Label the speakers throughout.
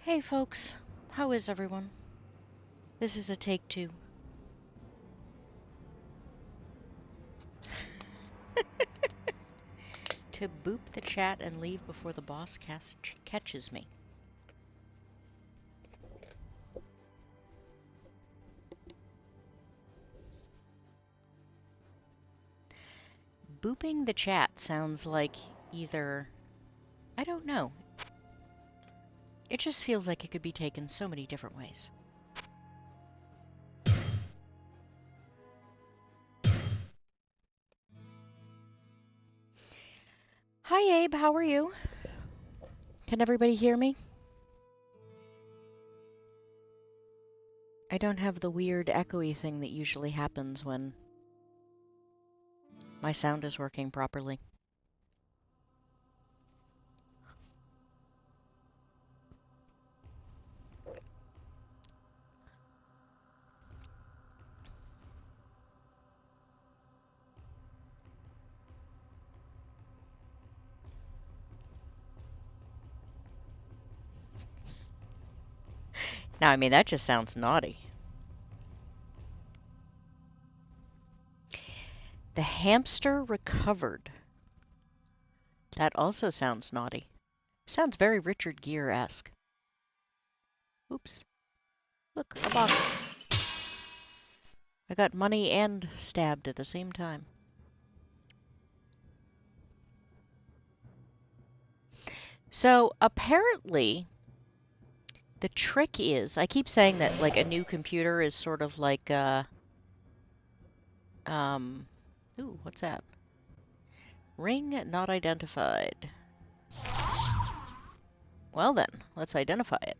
Speaker 1: Hey folks, how is everyone? This is a take two. To boop the chat and leave before the boss catches me. Booping the chat sounds like either... I don't know. It just feels like it could be taken so many different ways. Hi Abe, how are you? Can everybody hear me? I don't have the weird echoey thing that usually happens when my sound is working properly. Now, I mean, that just sounds naughty. The hamster recovered. That also sounds naughty. Sounds very Richard Gere-esque. Oops. Look, a box. I got money and stabbed at the same time. So, apparently, the trick is... I keep saying that, like, a new computer is sort of like, ooh, what's that? Ring not identified. Well then, let's identify it.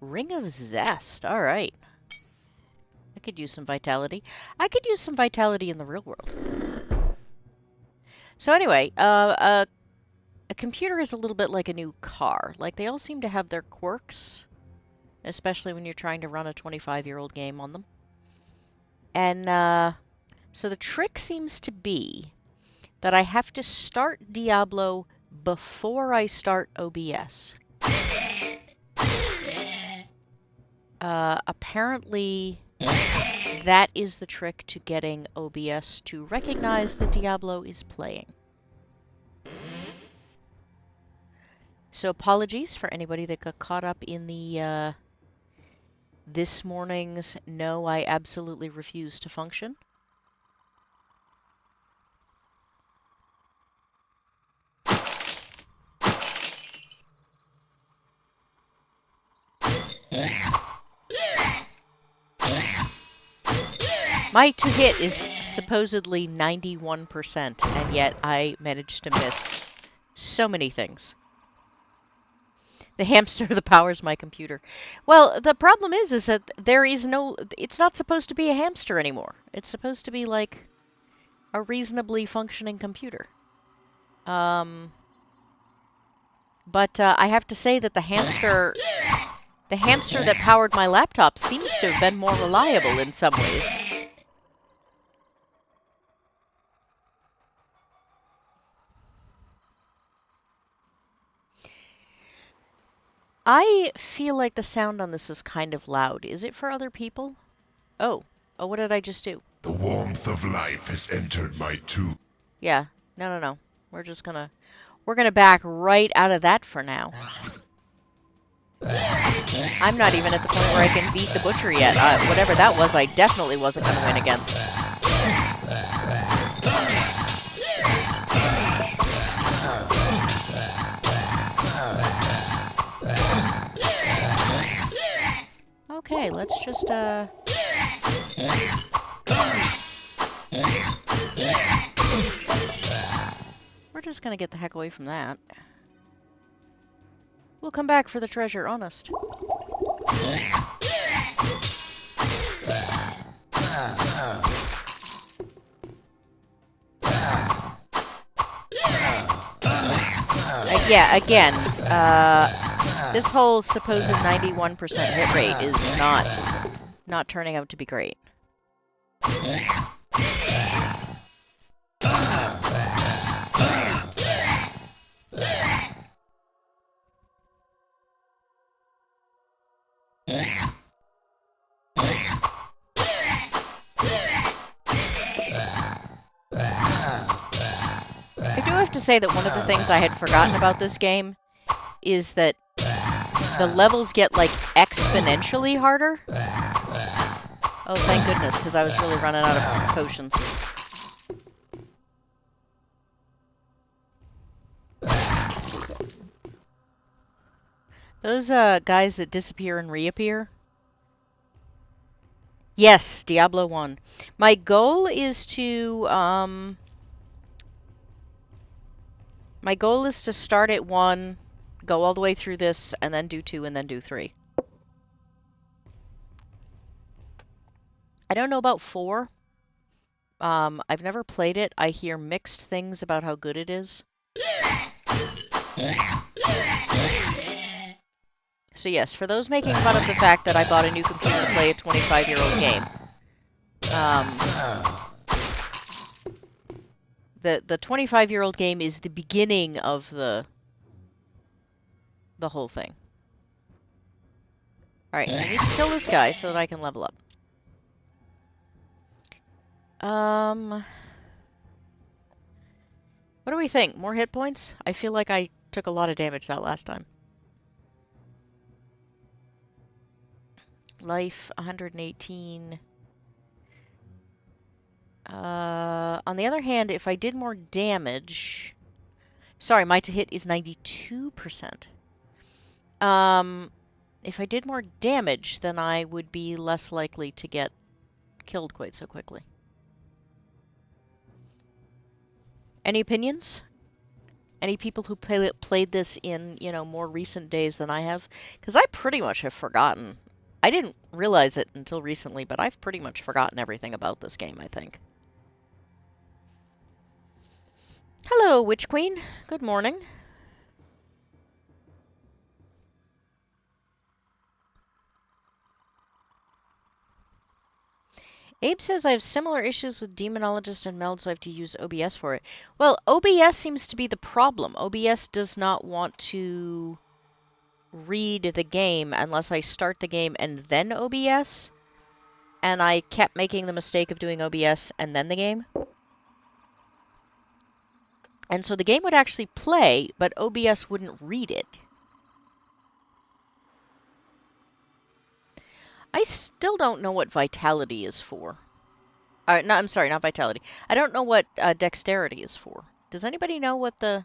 Speaker 1: Ring of Zest, alright. I could use some vitality. I could use some vitality in the real world. So anyway, a computer is a little bit like a new car. Like, they all seem to have their quirks, especially when you're trying to run a 25-year-old game on them. And, so the trick seems to be that I have to start Diablo before I start OBS. Apparently, that is the trick to getting OBS to recognize that Diablo is playing. So apologies for anybody that got caught up in the, this morning's no, I absolutely refuse to function. My to-hit is supposedly 91%, and yet I managed to miss so many things. The hamster that powers my computer. Well, the problem is that there is no... It's not supposed to be a hamster anymore. It's supposed to be, like, a reasonably functioning computer. But I have to say that the hamster that powered my laptop seems to have been more reliable in some ways. I feel like the sound on this is kind of loud. Is it for other people? Oh. Oh, what did I just do?
Speaker 2: The warmth of life has entered my tube.
Speaker 1: Yeah. No. We're gonna back right out of that for now. I'm not even at the point where I can beat the butcher yet. Whatever that was, I definitely wasn't gonna win against. Okay, let's just, we're just gonna get the heck away from that. We'll come back for the treasure, honest. Yeah, again, this whole supposed 91% hit rate is not turning out to be great. have to say that one of the things I had forgotten about this game is that the levels get, like, exponentially harder. Oh, thank goodness, because I was really running out of potions. Those, guys that disappear and reappear? Yes, Diablo 1. My goal is to, my goal is to start at 1, go all the way through this, and then do 2, and then do 3. I don't know about 4. I've never played it. I hear mixed things about how good it is. So yes, for those making fun of the fact that I bought a new computer to play a 25-year-old game, the 25-year-old game is the beginning of the whole thing. Alright, I need to kill this guy so that I can level up. What do we think? More hit points? I feel like I took a lot of damage that last time. Life, 118. On the other hand, if I did more damage... Sorry, my to hit is 92%. If I did more damage, then I would be less likely to get killed quite so quickly. Any opinions? Any people who played this in, you know, more recent days than I have? Because I pretty much have forgotten. I didn't realize it until recently, but I've pretty much forgotten everything about this game, I think. Hello, Witch Queen. Good morning. Abe says I have similar issues with Demonologist and Meld, so I have to use OBS for it. Well, OBS seems to be the problem. OBS does not want to read the game unless I start the game and then OBS. And I kept making the mistake of doing OBS and then the game. And so the game would actually play, but OBS wouldn't read it. I still don't know what Vitality is for. No, I'm sorry, not Vitality. I don't know what Dexterity is for. Does anybody know what the...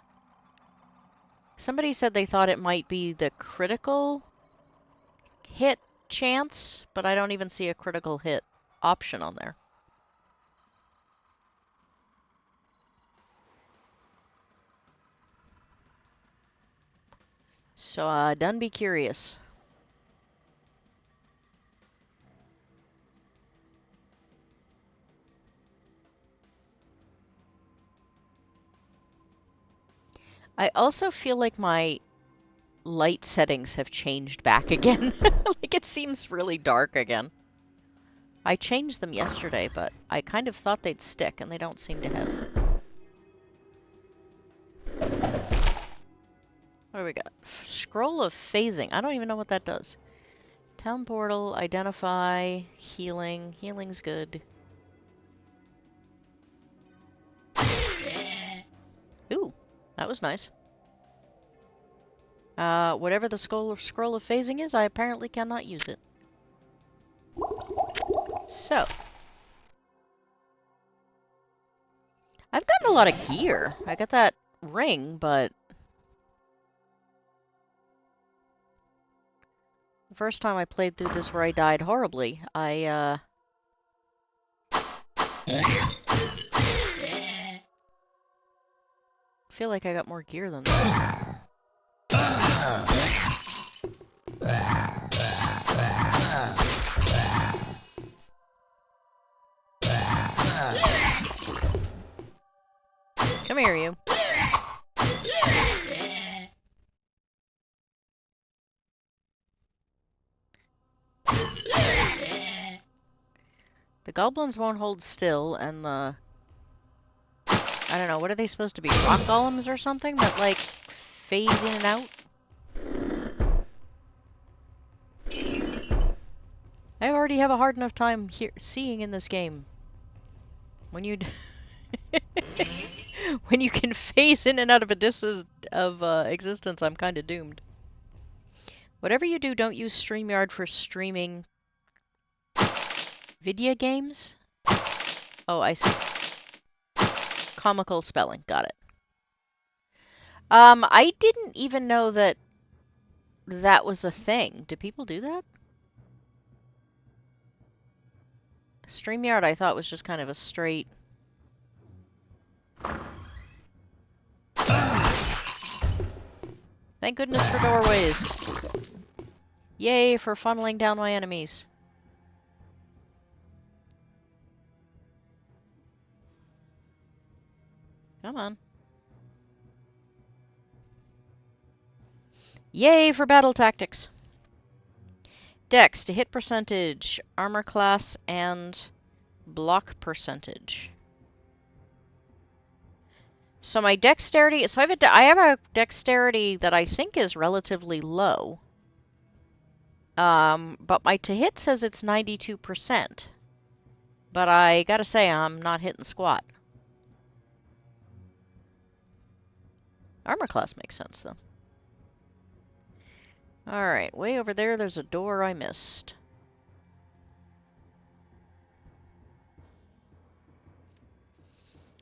Speaker 1: Somebody said they thought it might be the critical hit chance, but I don't even see a critical hit option on there. So, done be curious. I also feel like my light settings have changed back again. Like, it seems really dark again. I changed them yesterday, but I kind of thought they'd stick, and they don't seem to have. What do we got? Scroll of Phasing. I don't even know what that does. Town Portal, Identify, Healing. Healing's good. Ooh, that was nice. Whatever the scroll of Phasing is, I apparently cannot use it. So. I've gotten a lot of gear. I got that ring, but... The first time I played through this where I died horribly, I feel like I got more gear than that. Come here, you. The goblins won't hold still, and the... I don't know, what are they supposed to be? Rock golems or something that, like, fade in and out? I already have a hard enough time seeing in this game. When you... When you can phase in and out of existence, I'm kind of doomed. Whatever you do, don't use StreamYard for streaming video games? Oh, I see. Comical spelling. Got it. I didn't even know that that was a thing. Do people do that? StreamYard I thought was just kind of a straight... Thank goodness for doorways. Yay for funneling down my enemies. Come on. Yay for battle tactics. Dex to hit percentage, armor class, and block percentage. So my dexterity, so I have a dexterity that I think is relatively low. But my to hit says it's 92%. But I gotta say, I'm not hitting squat. Armor class makes sense, though. Alright, way over there, there's a door I missed.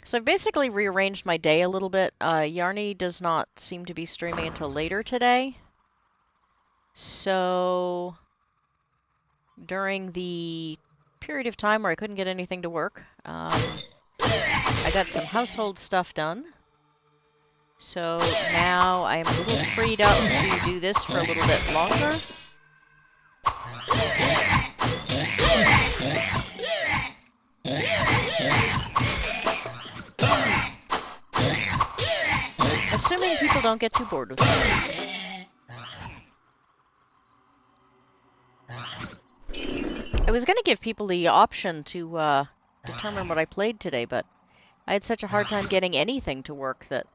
Speaker 1: So I've basically rearranged my day a little bit. Yarny does not seem to be streaming until later today. So during the period of time where I couldn't get anything to work, I got some household stuff done. So now I am a little freed up to do this for a little bit longer. Assuming people don't get too bored with it. I was going to give people the option to determine what I played today, but I had such a hard time getting anything to work that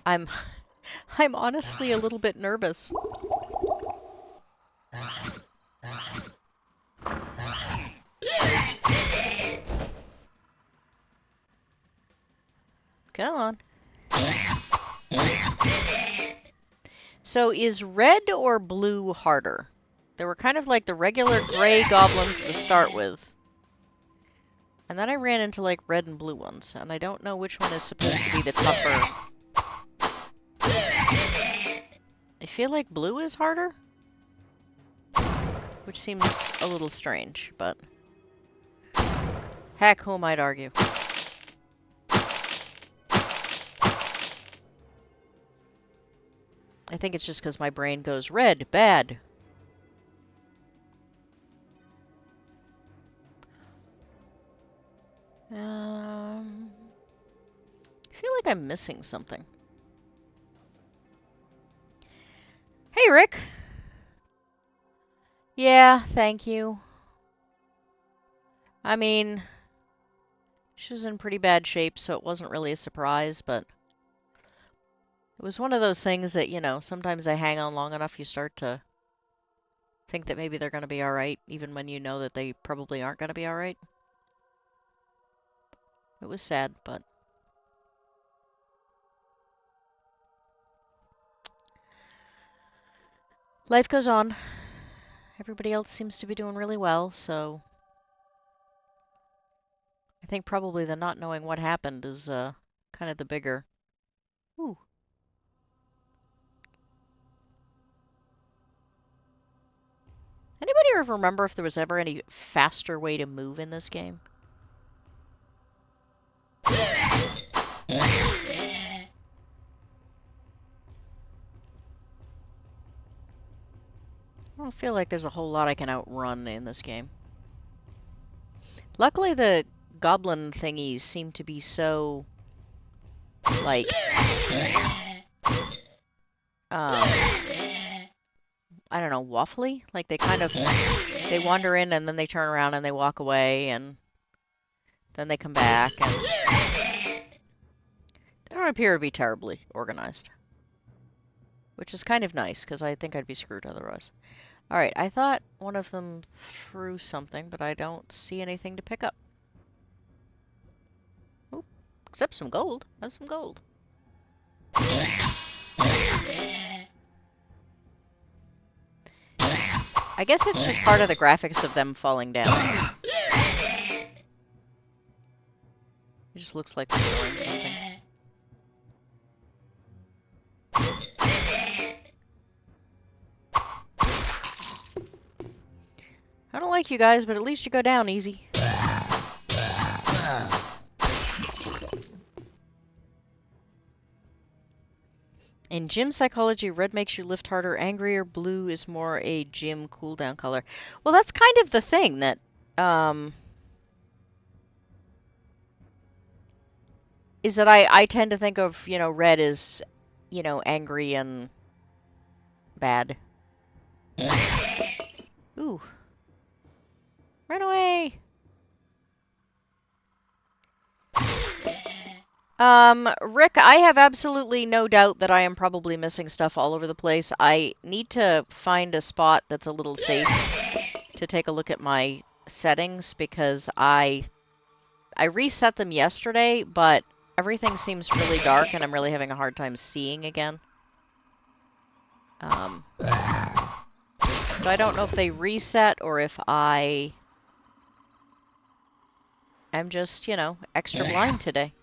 Speaker 1: I'm honestly a little bit nervous. Come on. So is red or blue harder? They were kind of like the regular gray goblins to start with. And then I ran into like red and blue ones, and I don't know which one is supposed to be the tougher. I feel like blue is harder? Which seems a little strange, but... Heck, who might argue? I think it's just because my brain goes red, bad. I feel like I'm missing something. Hey, Rick. Yeah, thank you. I mean, she was in pretty bad shape, so it wasn't really a surprise, but it was one of those things that, you know, sometimes they hang on long enough, you start to think that maybe they're going to be alright, even when you know that they probably aren't going to be alright. It was sad, but... life goes on. Everybody else seems to be doing really well, so... I think probably the not knowing what happened is kind of the bigger... Ooh. Anybody ever remember if there was ever any faster way to move in this game? I don't feel like there's a whole lot I can outrun in this game. Luckily, the goblin thingies seem to be so... like... I don't know, waffly? Like, they kind of... they wander in, and then they turn around, and they walk away, and... then they come back, and... they don't appear to be terribly organized. Which is kind of nice, because I think I'd be screwed otherwise. Alright, I thought one of them threw something, but I don't see anything to pick up. Oop, Except some gold. Have some gold. I guess it's just part of the graphics of them falling down. It just looks like they're throwing something. I don't like you guys, but at least you go down easy. In gym psychology, red makes you lift harder, angrier, blue is more a gym cooldown color. Well, that's kind of the thing that, is that I tend to think of, you know, red as, you know, angry and bad. Ooh. Run away! Rick, I have absolutely no doubt that I am probably missing stuff all over the place. I need to find a spot that's a little safe to take a look at my settings, because I reset them yesterday, but everything seems really dark and I'm really having a hard time seeing again. So I don't know if they reset or if I am just, you know, extra blind today.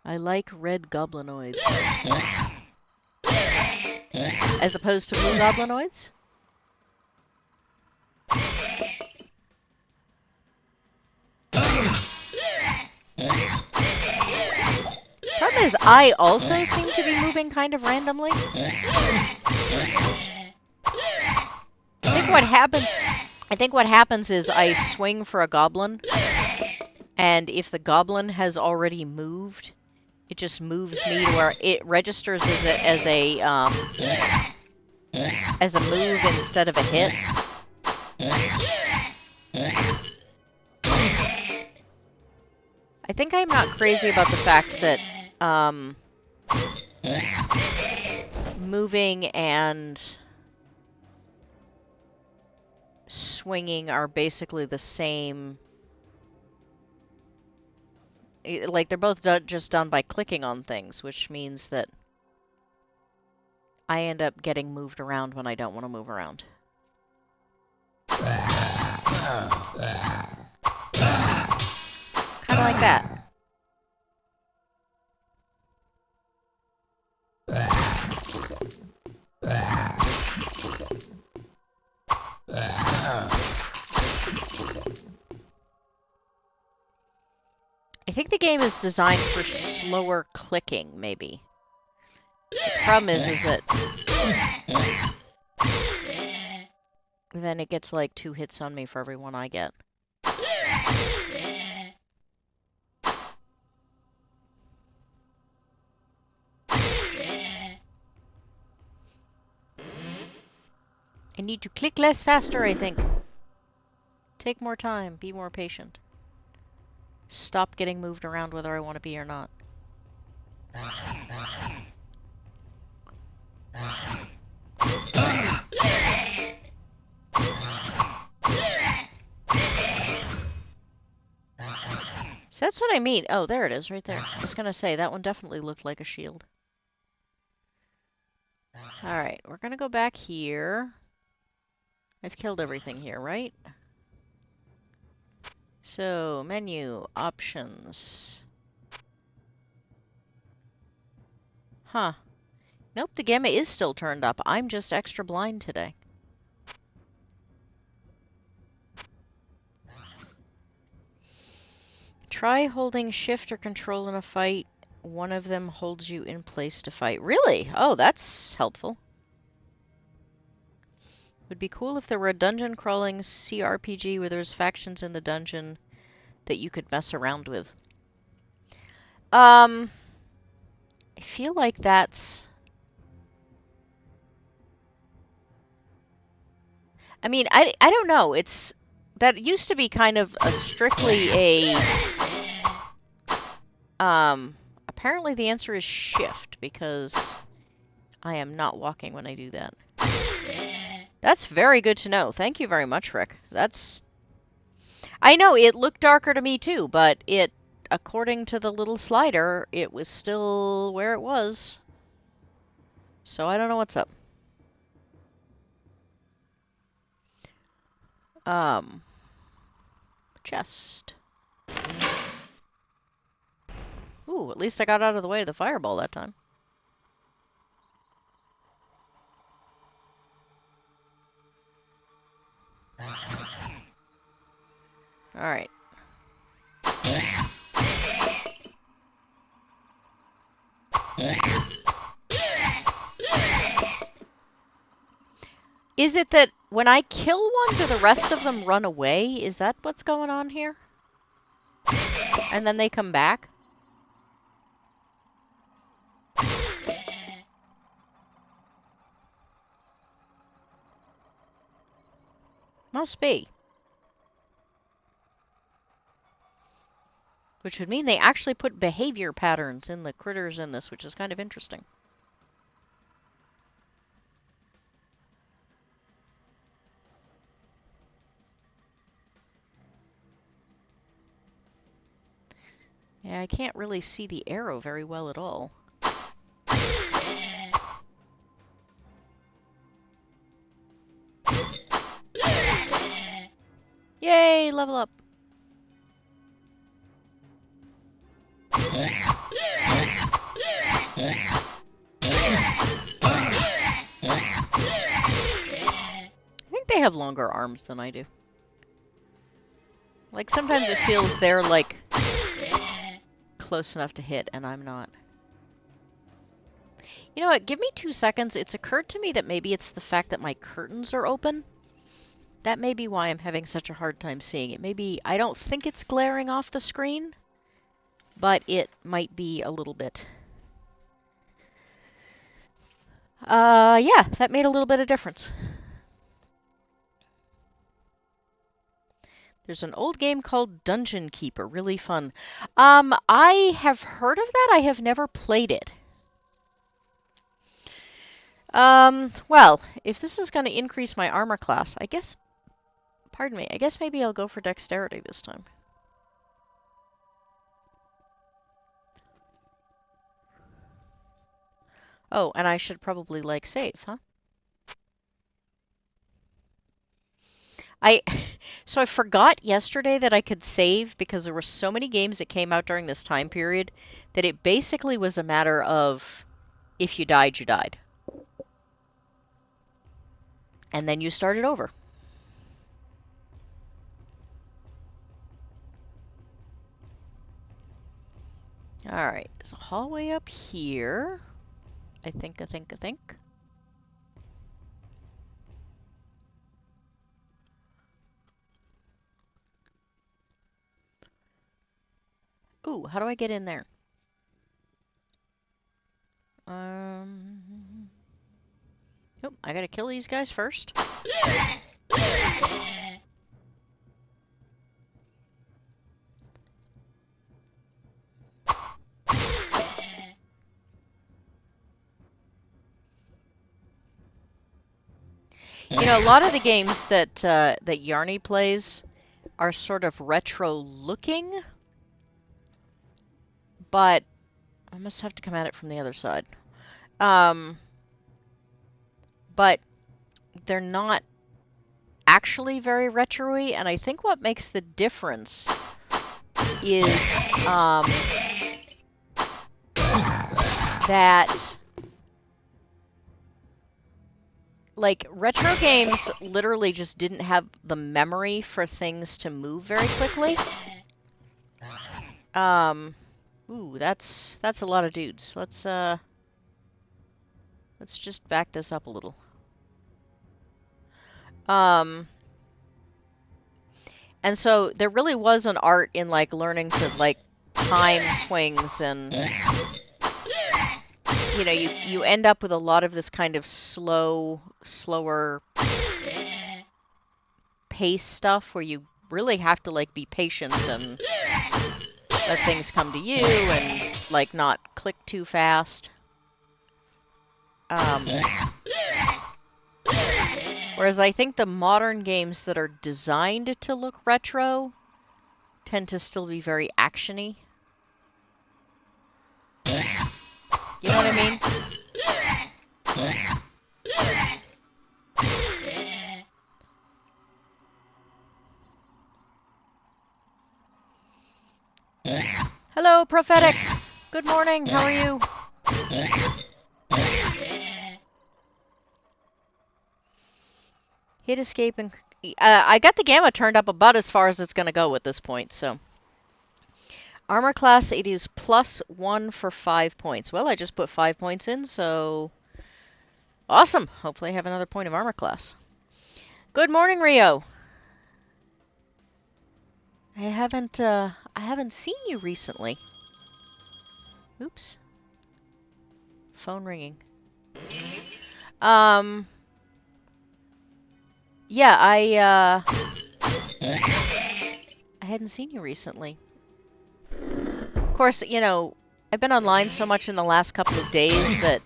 Speaker 1: I like red goblinoids. As opposed to blue goblinoids? Problem is, I also seem to be moving kind of randomly. I think what happens is I swing for a goblin, and if the goblin has already moved, it just moves me to where it registers as a move instead of a hit. I think I'm not crazy about the fact that moving and swinging are basically the same. Like, they're both just done by clicking on things, which means that I end up getting moved around when I don't want to move around. Kind of like that. I think the game is designed for slower clicking, maybe. The problem is that then it gets like 2 hits on me for every one I get. I need to click less faster, I think. Take more time, be more patient. Stop getting moved around whether I want to be or not. So that's what I mean. Oh, there it is, right there. I was gonna say, that one definitely looked like a shield. Alright, we're gonna go back here. I've killed everything here, right? So, menu, options. Huh. Nope, the gamma is still turned up. I'm just extra blind today. Try holding shift or control in a fight. One of them holds you in place to fight. Really? Oh, that's helpful. Would be cool if there were a dungeon crawling CRPG where there's factions in the dungeon that you could mess around with. I feel like that's... I mean, I don't know. That used to be kind of strictly a Apparently the answer is shift, because I am not walking when I do that. That's very good to know. Thank you very much, Rick. That's... I know, it looked darker to me too, but it, according to the little slider, it was still where it was. So I don't know what's up. Chest. Ooh, at least I got out of the way of the fireball that time. Alright. Is it that when I kill one, do the rest of them run away? Is that what's going on here? And then they come back? Must be. Which would mean they actually put behavior patterns in the critters in this, which is kind of interesting. Yeah, I can't really see the arrow very well at all. Yay, level up! I think they have longer arms than I do. Like, sometimes it feels they're, like, close enough to hit, and I'm not. You know what? Give me 2 seconds. It's occurred to me that maybe it's the fact that my curtains are open. That may be why I'm having such a hard time seeing it. Maybe, I don't think it's glaring off the screen, but it might be a little bit. Yeah, that made a little bit of difference. There's an old game called Dungeon Keeper, really fun. I have heard of that. I have never played it. Well, if this is going to increase my armor class, I guess, pardon me, I guess maybe I'll go for dexterity this time. Oh, and I should probably, like, save, huh? So I forgot yesterday that I could save because there were so many games that came out during this time period that it basically was a matter of if you died, you died. And then you started over. Alright, there's a hallway up here. I think. Ooh, how do I get in there? Oh, I gotta kill these guys first. You know, a lot of the games that that Yarny plays are sort of retro-looking, but I must have to come at it from the other side. But they're not actually very retro-y, and I think what makes the difference is that, like, retro games literally just didn't have the memory for things to move very quickly. Ooh, that's a lot of dudes. Let's just back this up a little. And so there really was an art in, like, learning to, like, time swings, and you know, you end up with a lot of this kind of slower pace stuff where you really have to, like, be patient and let things come to you and, like, not click too fast. Whereas I think the modern games that are designed to look retro tend to still be very action-y. You know what I mean? Hello, Prophetic! Good morning, how are you? Hit escape and... I got the gamma turned up about as far as it's going to go at this point, so... Armor class, it is +1 for 5 points. Well, I just put 5 points in, so... Awesome! Hopefully I have another point of armor class. Good morning, Rio! I haven't seen you recently. Oops. Phone ringing. Yeah, I hadn't seen you recently. Of course, you know, I've been online so much in the last couple of days that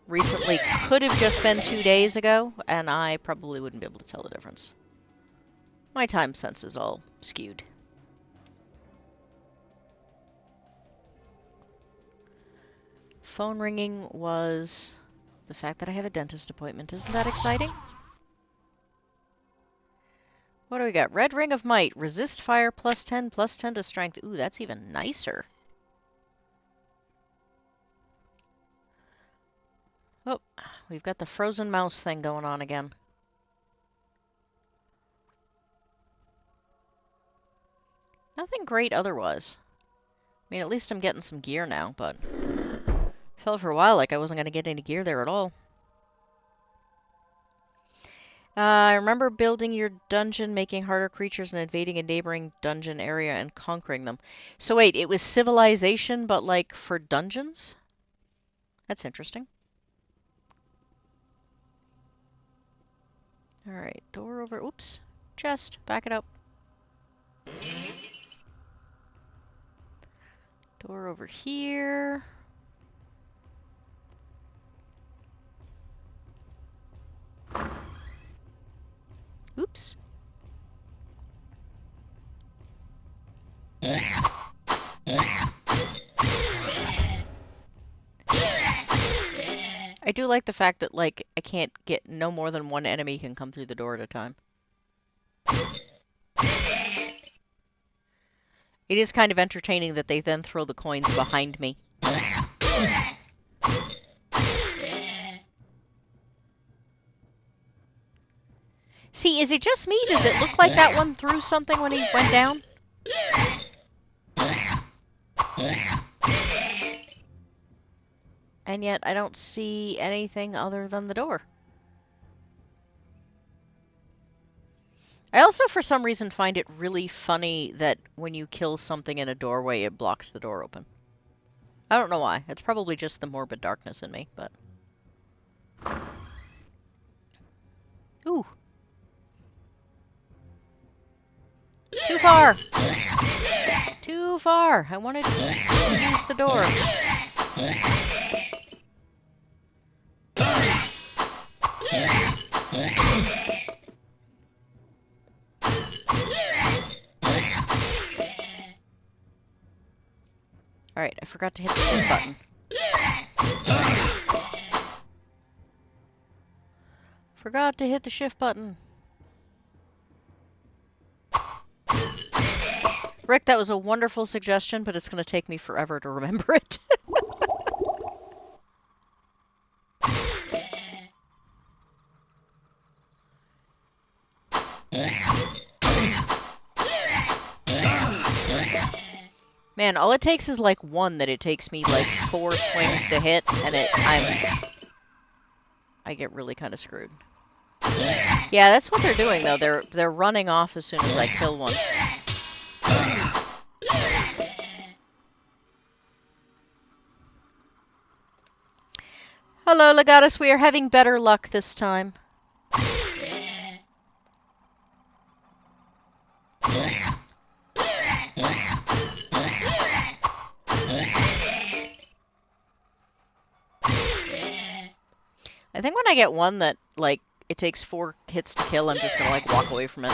Speaker 1: recently could have just been 2 days ago, and I probably wouldn't be able to tell the difference. My time sense is all skewed. Phone ringing was the fact that I have a dentist appointment. Isn't that exciting? What do we got? Red Ring of Might. Resist fire +10, +10 to strength. Ooh, that's even nicer. Oh, we've got the frozen mouse thing going on again. Nothing great otherwise. I mean, at least I'm getting some gear now, but... felt for a while like I wasn't going to get any gear there at all. I remember building your dungeon, making harder creatures, and invading a neighboring dungeon area and conquering them. So wait, it was Civilization, but like for dungeons? That's interesting. Alright, door over... Oops. Chest. Back it up. Door over here. Oops. I do like the fact that, like, I can't get... no more than one enemy can come through the door at a time. It is kind of entertaining that they then throw the coins behind me. See, is it just me? Does it look like that one threw something when he went down? And yet, I don't see anything other than the door. I also, for some reason, find it really funny that when you kill something in a doorway, it blocks the door open. I don't know why. It's probably just the morbid darkness in me, but... Ooh. Too far! Too far! I wanted to use the door. Alright, I forgot to hit the shift button. Forgot to hit the shift button. Rick, that was a wonderful suggestion, but it's going to take me forever to remember it. Man, all it takes is like one that it takes me like 4 swings to hit, and I get really kind of screwed. Yeah, that's what they're doing though. They're running off as soon as I kill one. Hello, Legatus. We are having better luck this time. I think when I get one that, like, it takes 4 hits to kill, I'm just gonna, like, walk away from it.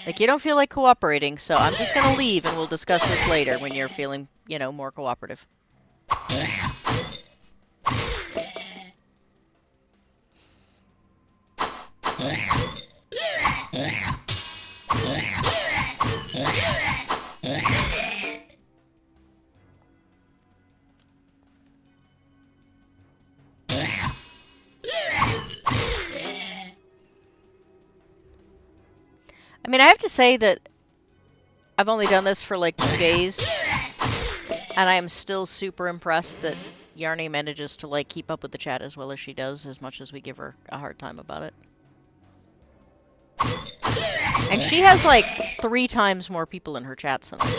Speaker 1: Like, you don't feel like cooperating, so I'm just gonna leave and we'll discuss this later when you're feeling, you know, more cooperative. I mean, I have to say that I've only done this for like 2 days, and I am still super impressed that Yarny manages to like keep up with the chat as well as she does, as much as we give her a hard time about it. And she has like 3 times more people in her chats than I do.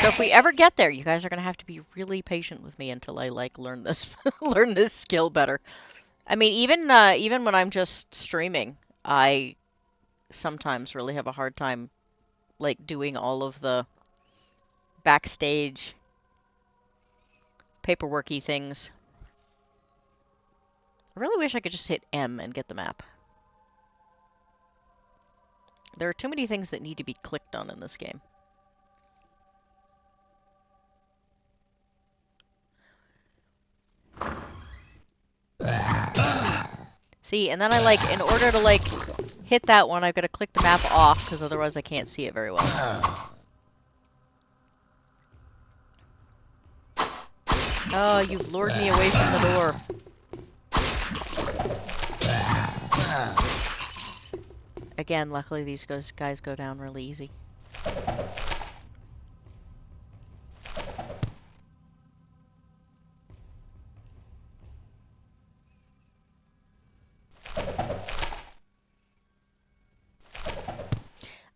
Speaker 1: So if we ever get there, you guys are gonna have to be really patient with me until I like learn this learn this skill better. I mean, even when I'm just streaming, I sometimes really have a hard time like doing all of the backstage paperworky things. I really wish I could just hit M and get the map. There are too many things that need to be clicked on in this game. See, and then I like, in order to like hit that one, I've got to click the map off, because otherwise I can't see it very well. Oh, you've lured me away from the door. Again, luckily these guys go down really easy.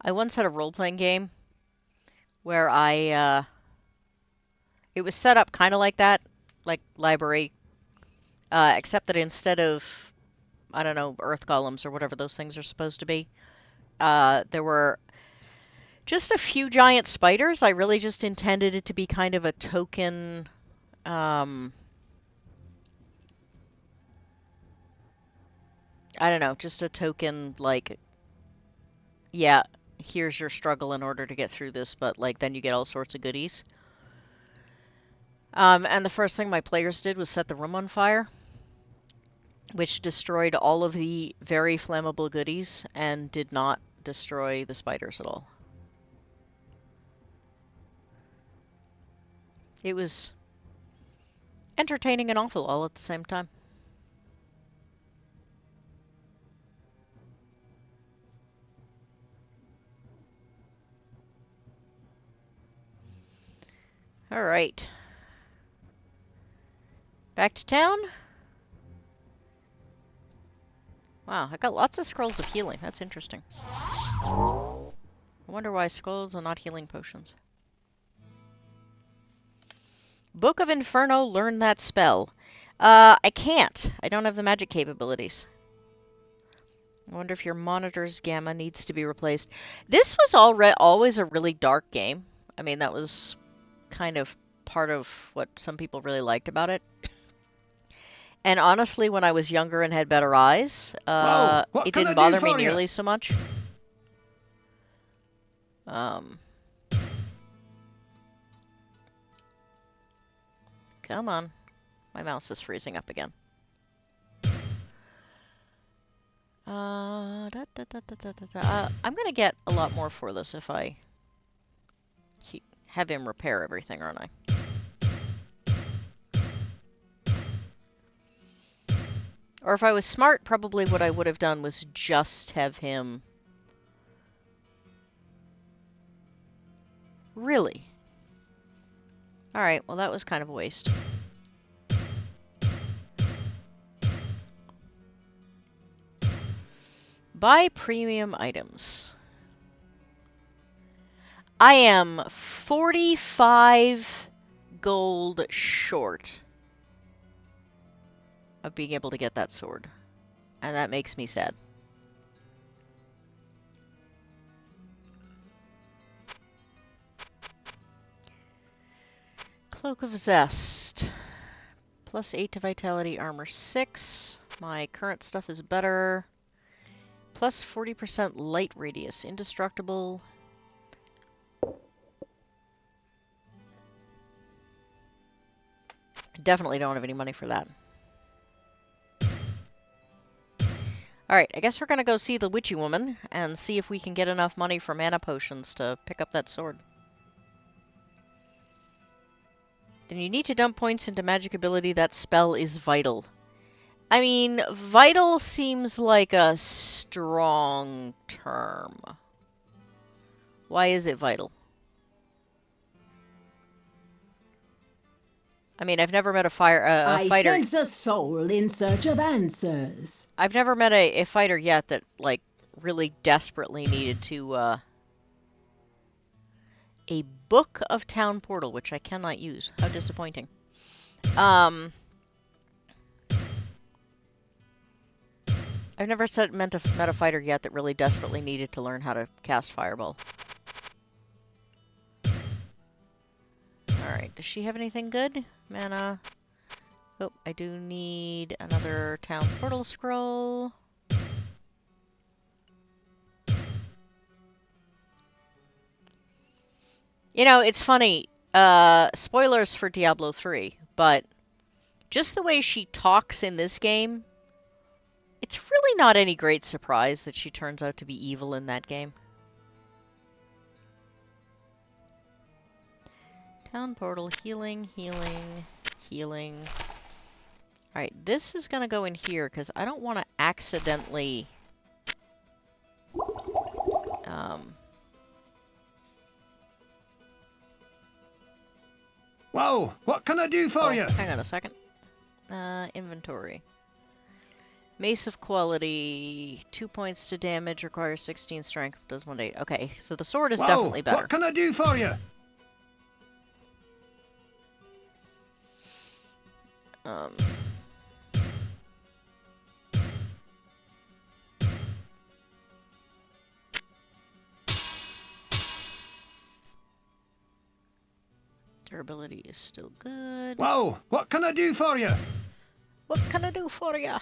Speaker 1: I once had a role-playing game where it was set up kind of like that, like library, except that instead of, I don't know, earth golems or whatever those things are supposed to be, there were just a few giant spiders. I really just intended it to be kind of a token, I don't know, just a token, like, yeah, here's your struggle in order to get through this, but, like, then you get all sorts of goodies. And the first thing my players did was set the room on fire, which destroyed all of the very flammable goodies and did not destroy the spiders at all. It was entertaining and awful all at the same time. All right. Back to town. Wow, I got lots of scrolls of healing. That's interesting. I wonder why scrolls are not healing potions. Book of Inferno, learn that spell. I can't. I don't have the magic capabilities. I wonder if your monitor's gamma needs to be replaced. This was always a really dark game. I mean, that was kind of part of what some people really liked about it. And honestly, when I was younger and had better eyes, it didn't bother me nearly so much. Come on. My mouse is freezing up again. I'm gonna get a lot more for this if I have him repair everything, aren't I? Or if I was smart, probably what I would have done was just have him... Really? Alright, well that was kind of a waste. Buy premium items. I am 45 gold short of being able to get that sword. And that makes me sad. Cloak of Zest. Plus 8 to Vitality, Armor 6. My current stuff is better. Plus 40% Light Radius. Indestructible. I definitely don't have any money for that. Alright, I guess we're gonna go see the Witchy Woman and see if we can get enough money for mana potions to pick up that sword. Then you need to dump points into magic ability. That spell is vital. I mean, vital seems like a strong term. Why is it vital? I mean, I've never met a fighter.
Speaker 3: I sense a soul in search of answers.
Speaker 1: I've never met a fighter yet that, like, really desperately needed to, a Book of Town Portal, which I cannot use. How disappointing. I've never met a fighter yet that really desperately needed to learn how to cast Fireball. Alright, does she have anything good? Mana. Oh, I do need another Town Portal Scroll. You know, it's funny. Spoilers for Diablo 3, but just the way she talks in this game, it's really not any great surprise that she turns out to be evil in that game. Town Portal, healing, healing, healing. Alright, this is gonna go in here, because I don't want to accidentally...
Speaker 4: Whoa! What can I do for you?
Speaker 1: Hang on a second. Inventory. Mace of Quality. 2 points to damage, requires 16 strength, does 1 8. Okay, so the sword is definitely better.
Speaker 4: What can I do for you?
Speaker 1: Durability is still good.
Speaker 4: Whoa! What can I do for you?
Speaker 1: What can I do for ya?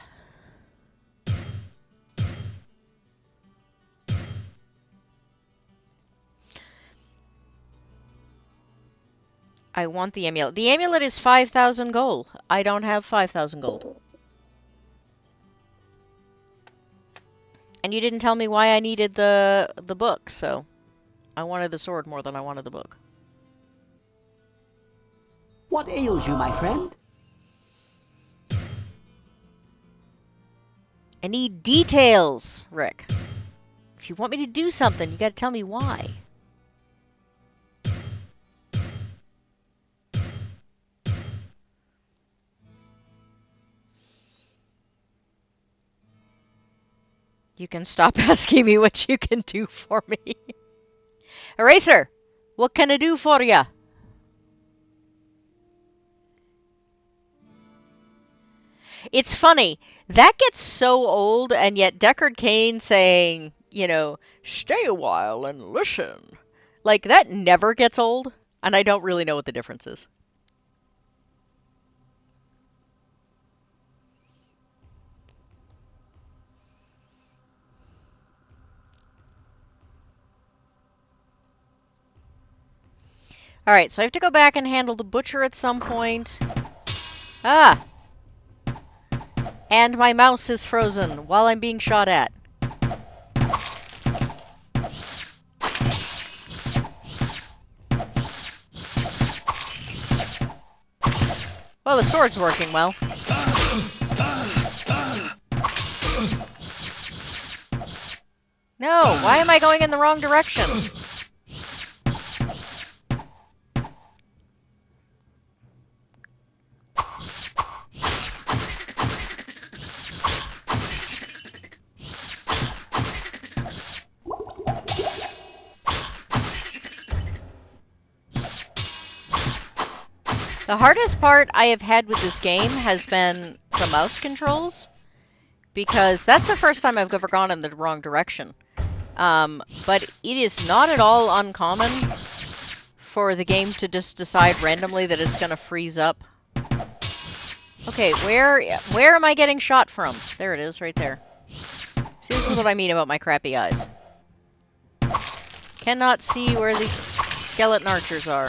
Speaker 1: I want the amulet. The amulet is 5,000 gold. I don't have 5,000 gold. And you didn't tell me why I needed the book, so I wanted the sword more than I wanted the book.
Speaker 5: What ails you, my friend?
Speaker 1: I need details, Rick. If you want me to do something, you gotta tell me why. You can stop asking me what you can do for me. Eraser, what can I do for ya? It's funny. That gets so old, and yet Deckard Cain saying, you know, stay a while and listen. Like, that never gets old, and I don't really know what the difference is. Alright, so I have to go back and handle the butcher at some point. Ah! And my mouse is frozen while I'm being shot at. Well, the sword's working well. No, why am I going in the wrong direction? The hardest part I have had with this game has been the mouse controls, because that's the first time I've ever gone in the wrong direction. But it is not at all uncommon for the game to just decide randomly that it's gonna freeze up. Okay, where am I getting shot from? There it is, right there. See, this is what I mean about my crappy eyes. Cannot see where the skeleton archers are.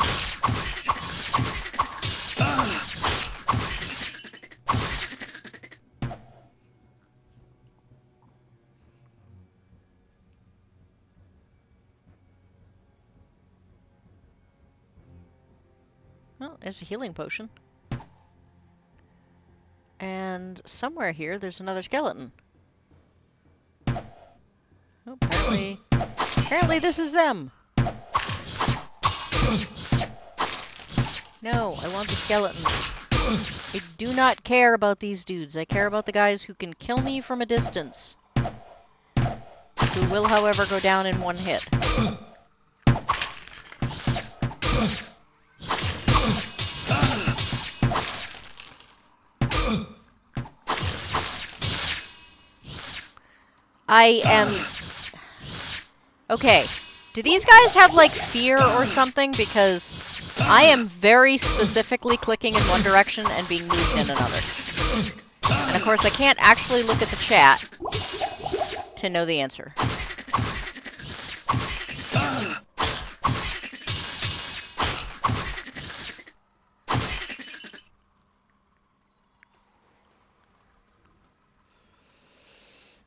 Speaker 1: Oh, there's a healing potion. And somewhere here, there's another skeleton. Oh, apparently this is them. No, I want the skeletons. I do not care about these dudes. I care about the guys who can kill me from a distance. Who will, however, go down in one hit. I am... Okay. Do these guys have, like, fear or something? Because I am very specifically clicking in one direction and being moved in another. And of course, I can't actually look at the chat to know the answer.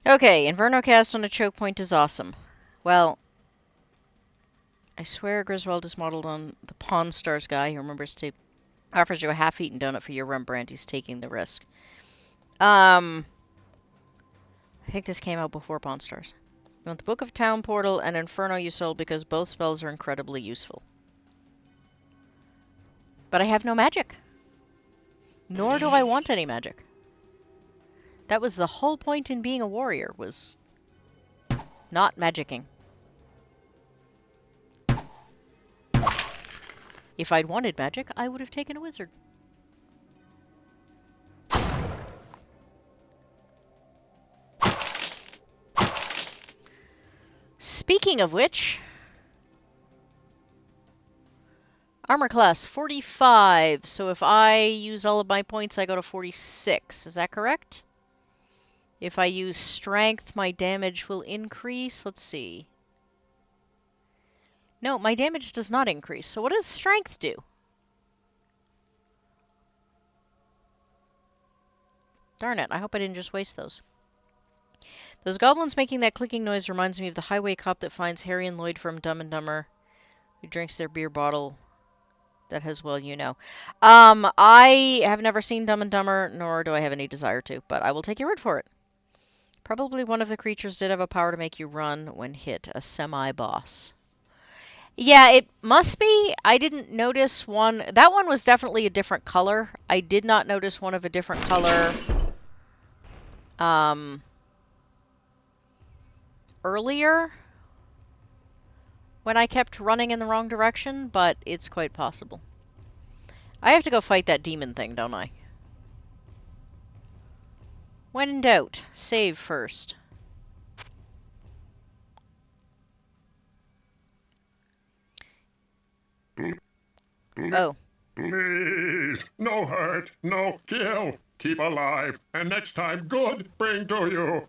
Speaker 1: Okay, Invernocast on a choke point is awesome. Well, I swear Griswold is modeled on the Pawn Stars guy who remembers to offers you a half-eaten donut for your Rembrandt. He's taking the risk. I think this came out before Pawn Stars. You want the Book of Town Portal and Inferno you sold because both spells are incredibly useful. But I have no magic. Nor do I want any magic. That was the whole point in being a warrior, was not magicking. If I'd wanted magic, I would have taken a wizard. Speaking of which... Armor class, 45. So if I use all of my points, I go to 46. Is that correct? If I use strength, my damage will increase. Let's see. No, my damage does not increase. So what does strength do? Darn it, I hope I didn't just waste those. Those goblins making that clicking noise reminds me of the highway cop that finds Harry and Lloyd from Dumb and Dumber, who drinks their beer bottle. That has, well, you know. I have never seen Dumb and Dumber, nor do I have any desire to, but I will take your word for it. Probably one of the creatures did have a power to make you run when hit, a semi-boss. Yeah, it must be. I didn't notice one. That one was definitely a different color. I did not notice one of a different color earlier when I kept running in the wrong direction, but it's quite possible. I have to go fight that demon thing, don't I? When in doubt, save first. Oh.
Speaker 2: Please, no hurt, no kill. Keep alive, and next time good bring to you.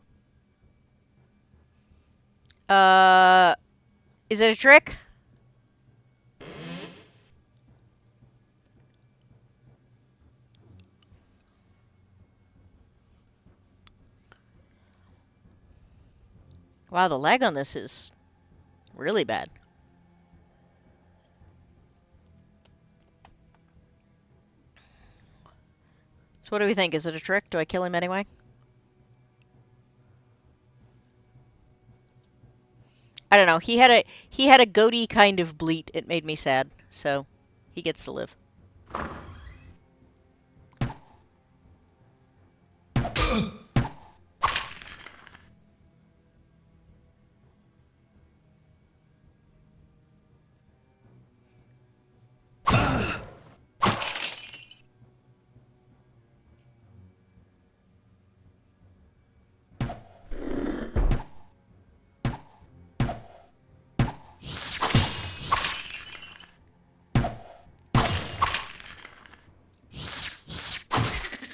Speaker 1: Is it a trick? Wow, the lag on this is really bad. So what do we think? Is it a trick? Do I kill him anyway? I don't know. He had a goatee kind of bleat. It made me sad. So he gets to live.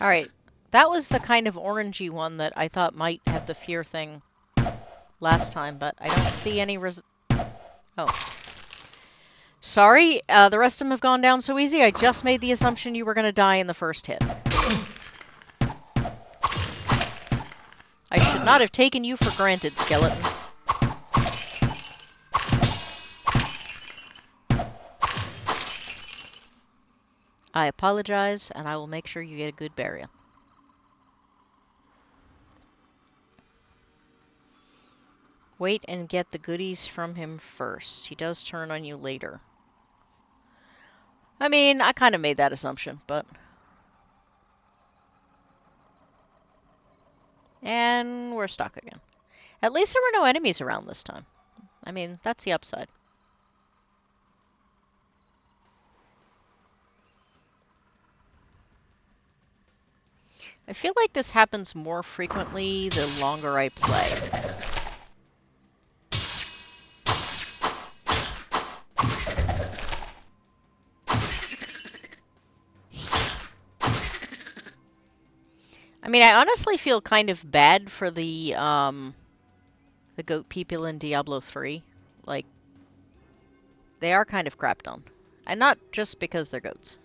Speaker 1: Alright, that was the kind of orangey one that I thought might have the fear thing last time, but I don't see any Oh. Sorry, the rest of them have gone down so easy, I just made the assumption you were going to die in the first hit. I should not have taken you for granted, skeleton. I apologize, and I will make sure you get a good burial. Wait and get the goodies from him first. He does turn on you later. I mean, I kind of made that assumption, but... And we're stuck again. At least there were no enemies around this time. I mean, that's the upside. I feel like this happens more frequently the longer I play. I mean, I honestly feel kind of bad for the goat people in Diablo 3. Like, they are kind of crapped on. And not just because they're goats.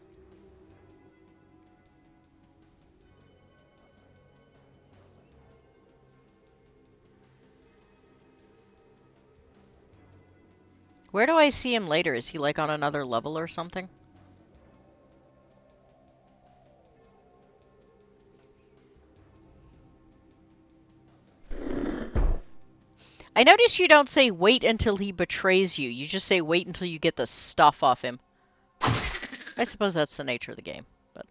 Speaker 1: Where do I see him later? Is he, like, on another level or something? I notice you don't say wait until he betrays you. You just say wait until you get the stuff off him. I suppose that's the nature of the game, but...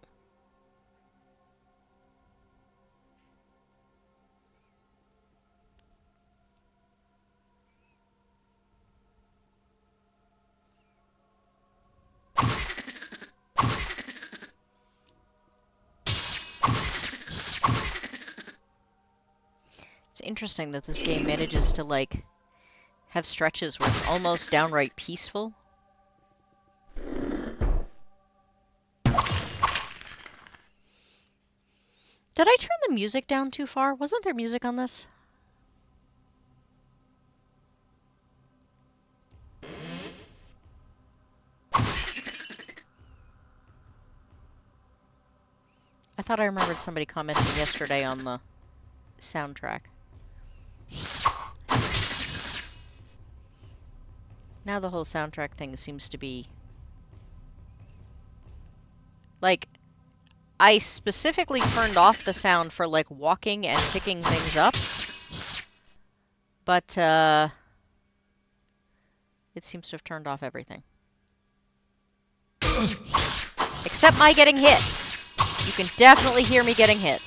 Speaker 1: It's interesting that this game manages to, like, have stretches where it's almost downright peaceful. Did I turn the music down too far? Wasn't there music on this? I thought I remembered somebody commenting yesterday on the soundtrack. Now the whole soundtrack thing seems to be... Like, I specifically turned off the sound for, like, walking and picking things up. But, it seems to have turned off everything. Except my getting hit. You can definitely hear me getting hit.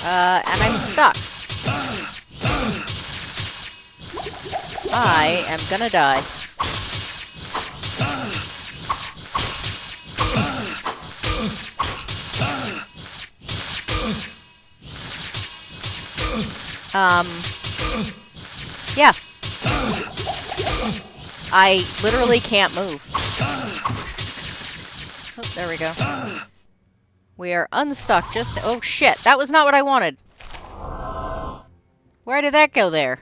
Speaker 1: And I'm stuck. I am gonna die. Yeah. I literally can't move. Oh, there we go. We are unstuck just... Oh shit, that was not what I wanted. Where did that go there?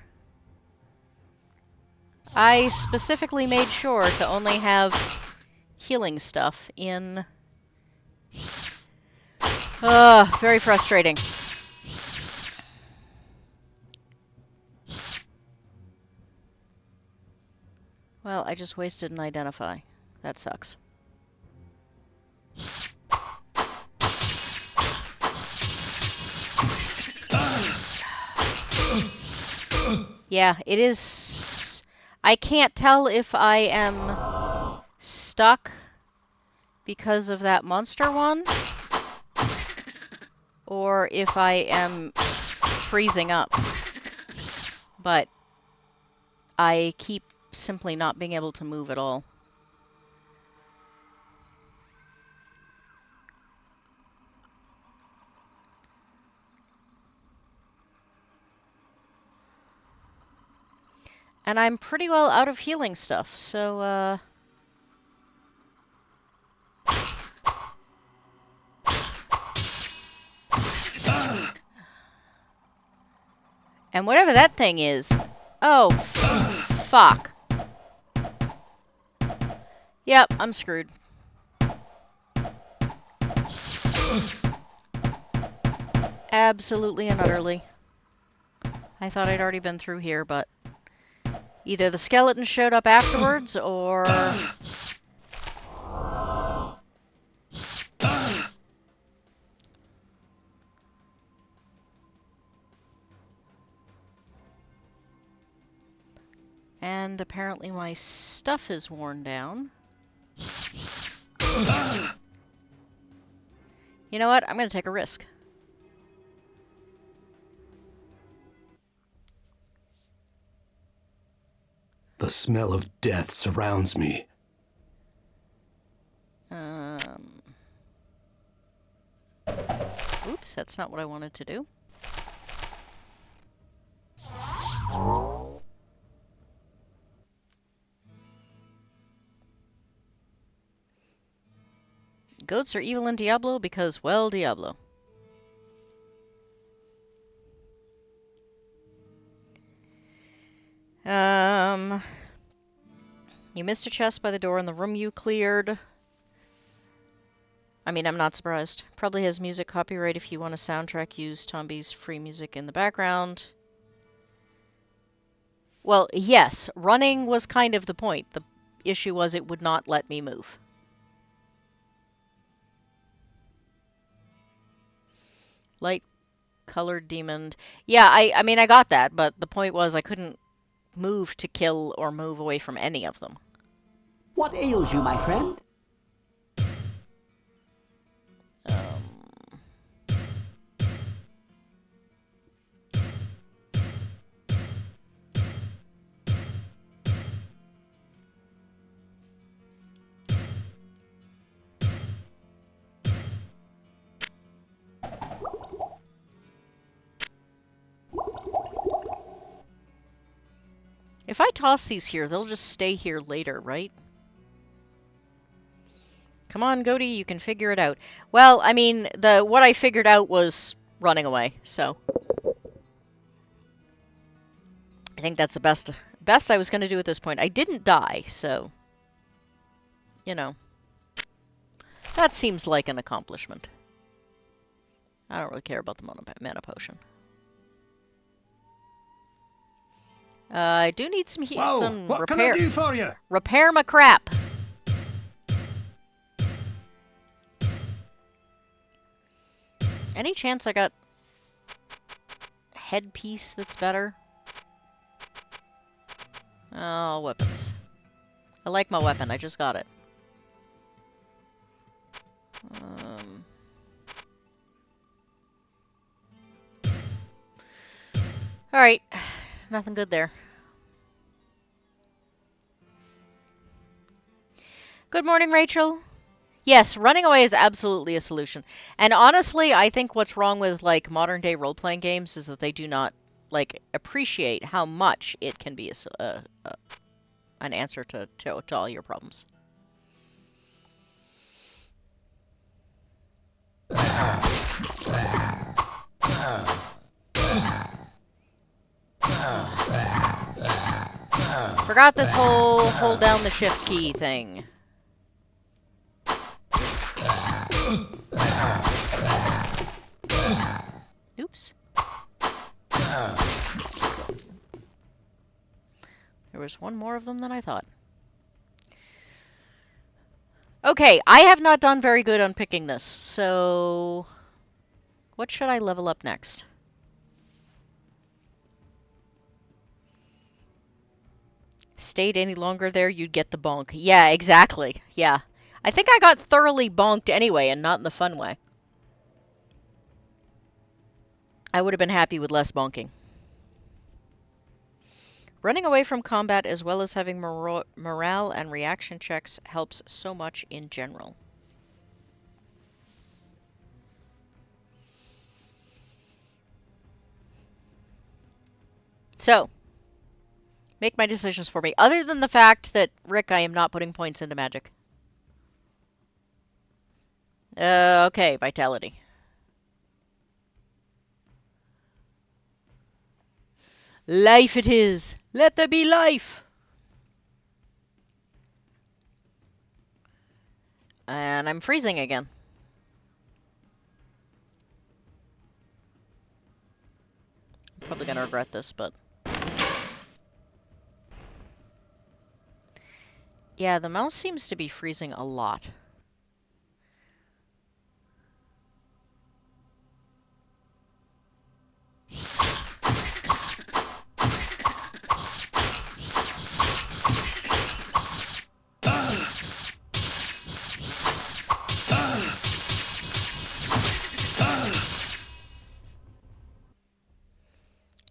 Speaker 1: I specifically made sure to only have healing stuff in... very frustrating. Well, I just wasted an identify. That sucks. Yeah, it is... I can't tell if I am stuck because of that monster one, or if I am freezing up. But I keep simply not being able to move at all. And I'm pretty well out of healing stuff, so, And whatever that thing is... Oh, fuck. Yep, I'm screwed. Absolutely and utterly. I thought I'd already been through here, but... Either the skeleton showed up afterwards, or... And apparently my stuff is worn down. You know what? I'm gonna take a risk.
Speaker 6: The smell of death surrounds me.
Speaker 1: Oops, that's not what I wanted to do. Goats are evil in Diablo because, well, Diablo. You missed a chest by the door in the room you cleared. I mean, I'm not surprised. Probably has music copyright if you want a soundtrack. Use Tomby's free music in the background. Well, yes, running was kind of the point. The issue was it would not let me move. Light-colored demon. Yeah, I mean, I got that, but the point was I couldn't move to kill or move away from any of them.
Speaker 5: What ails you, my friend?
Speaker 1: If I toss these here, they'll just stay here later, right? Come on, Goaty, you can figure it out. Well, I mean, what I figured out was running away, so... I think that's the best I was going to do at this point. I didn't die, so... You know. That seems like an accomplishment. I don't really care about the mana potion. I do need some
Speaker 4: Whoa, what
Speaker 1: repair.
Speaker 4: can I do for you?
Speaker 1: Repair my crap. Any chance I got headpiece that's better? Oh, weapons. I like my weapon. I just got it. Alright. Nothing good there. Good morning, Rachel. Yes, running away is absolutely a solution. And honestly, I think what's wrong with, like, modern-day role-playing games is that they do not, like, appreciate how much it can be an answer to all your problems. Forgot this whole hold down the shift key thing. Oops. There was one more of them than I thought. Okay, I have not done very good on picking this, so... What should I level up next? Stayed any longer there, you'd get the bonk. Yeah, exactly. Yeah. I think I got thoroughly bonked anyway, and not in the fun way. I would have been happy with less bonking. Running away from combat as well as having morale and reaction checks helps so much in general. So, make my decisions for me. Other than the fact that, Rick, I am not putting points into magic. Okay, vitality. Life it is. Let there be life. And I'm freezing again. Probably gonna regret this, but... Yeah, the mouse seems to be freezing a lot.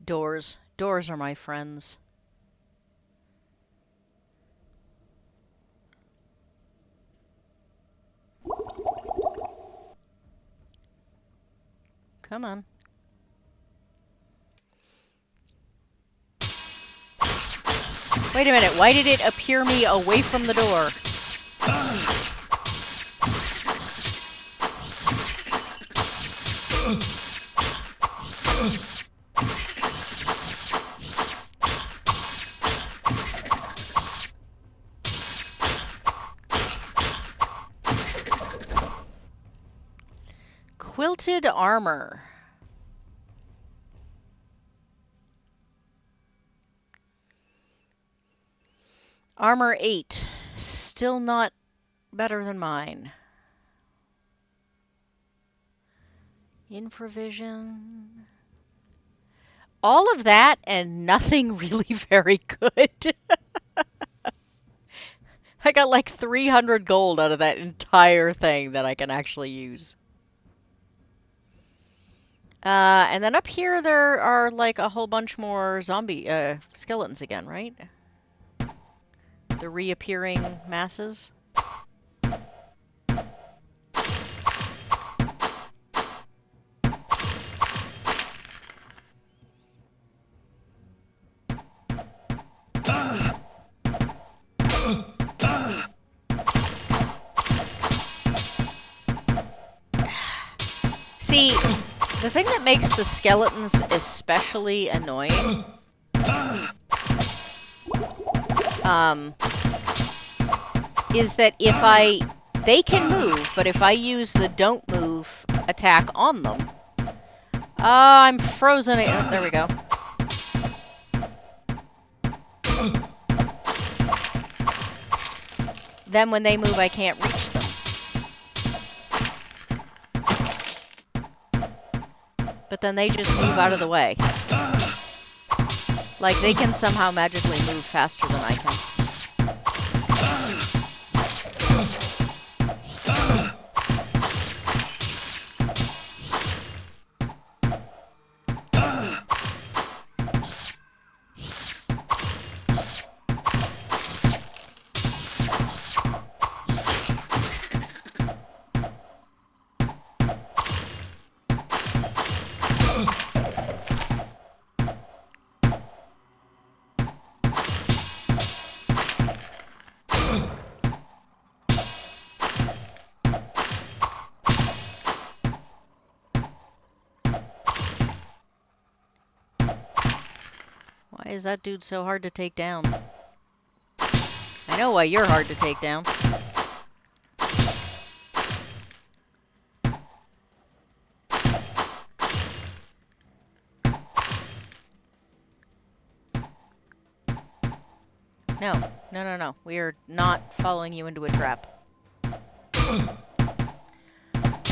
Speaker 1: Doors. Doors are my friends. Come on. Wait a minute, why did it appear me away from the door? Quilted armor. Armor 8. Still not better than mine. Infravision. All of that and nothing really very good. I got like 300 gold out of that entire thing that I can actually use. And then up here there are like a whole bunch more zombie skeletons again, right? The reappearing masses. See, the thing that makes the skeletons especially annoying is that they can move, but if I use the don't move attack on them, I'm frozen. Oh, there we go. Then when they move, I can't reach them. But then they just move out of the way. Like, they can somehow magically move faster than I can. Why is that dude so hard to take down? I know why you're hard to take down. No, no, no, no. We are not following you into a trap.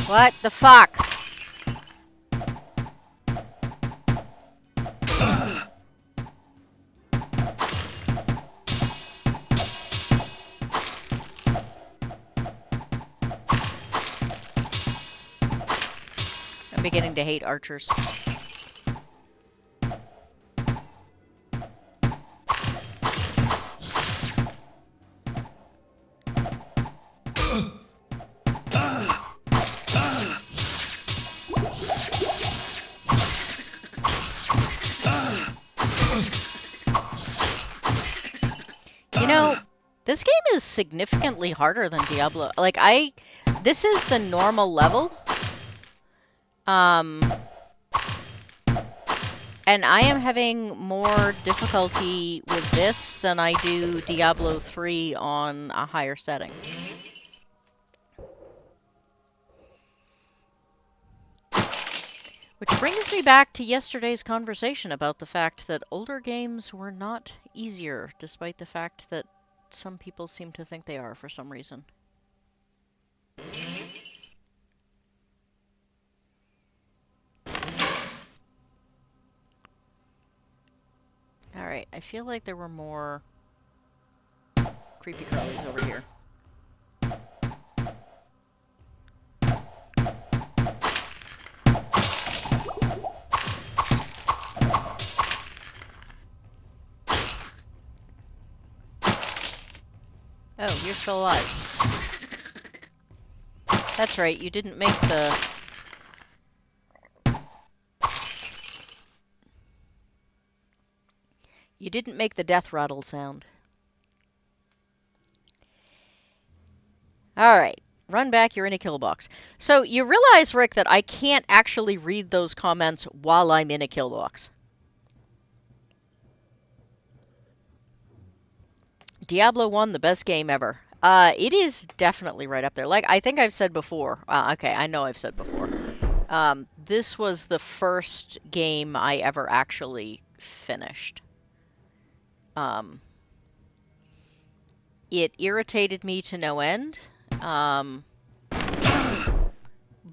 Speaker 1: What the fuck? I'm beginning to hate archers. You know, this game is significantly harder than Diablo. Like, this is the normal level. And And I am having more difficulty with this than I do Diablo 3 on a higher setting. Which brings me back to yesterday's conversation about the fact that older games were not easier, despite the fact that some people seem to think they are for some reason. Alright, I feel like there were more creepy crawlies over here. Oh, you're still alive. That's right, you didn't make the... You didn't make the death rattle sound. Alright, run back, you're in a kill box. So, you realize, Rick, that I can't actually read those comments while I'm in a kill box. Diablo 1, the best game ever. It is definitely right up there. Like, I think I've said before. Okay, I know I've said before. This was the first game I ever actually finished. It irritated me to no end.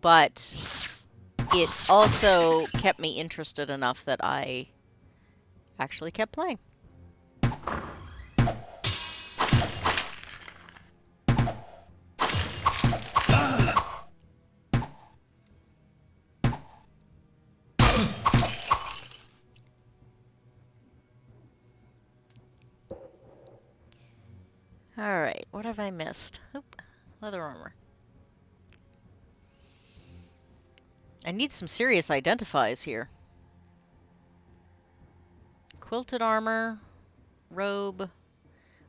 Speaker 1: But it also kept me interested enough that I actually kept playing. Alright, what have I missed? Oop, leather armor. I need some serious identifies here. Quilted armor, robe.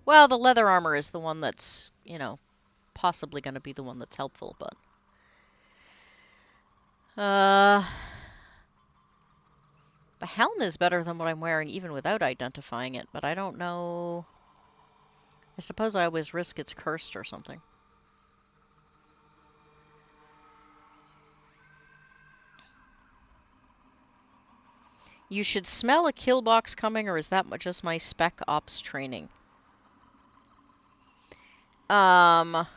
Speaker 1: Well, the leather armor is the one that's, you know, possibly going to be the one that's helpful, but... The helm is better than what I'm wearing even without identifying it, but I don't know... I suppose I always risk it's cursed or something. You should smell a kill box coming, or is that just my spec ops training? Okay.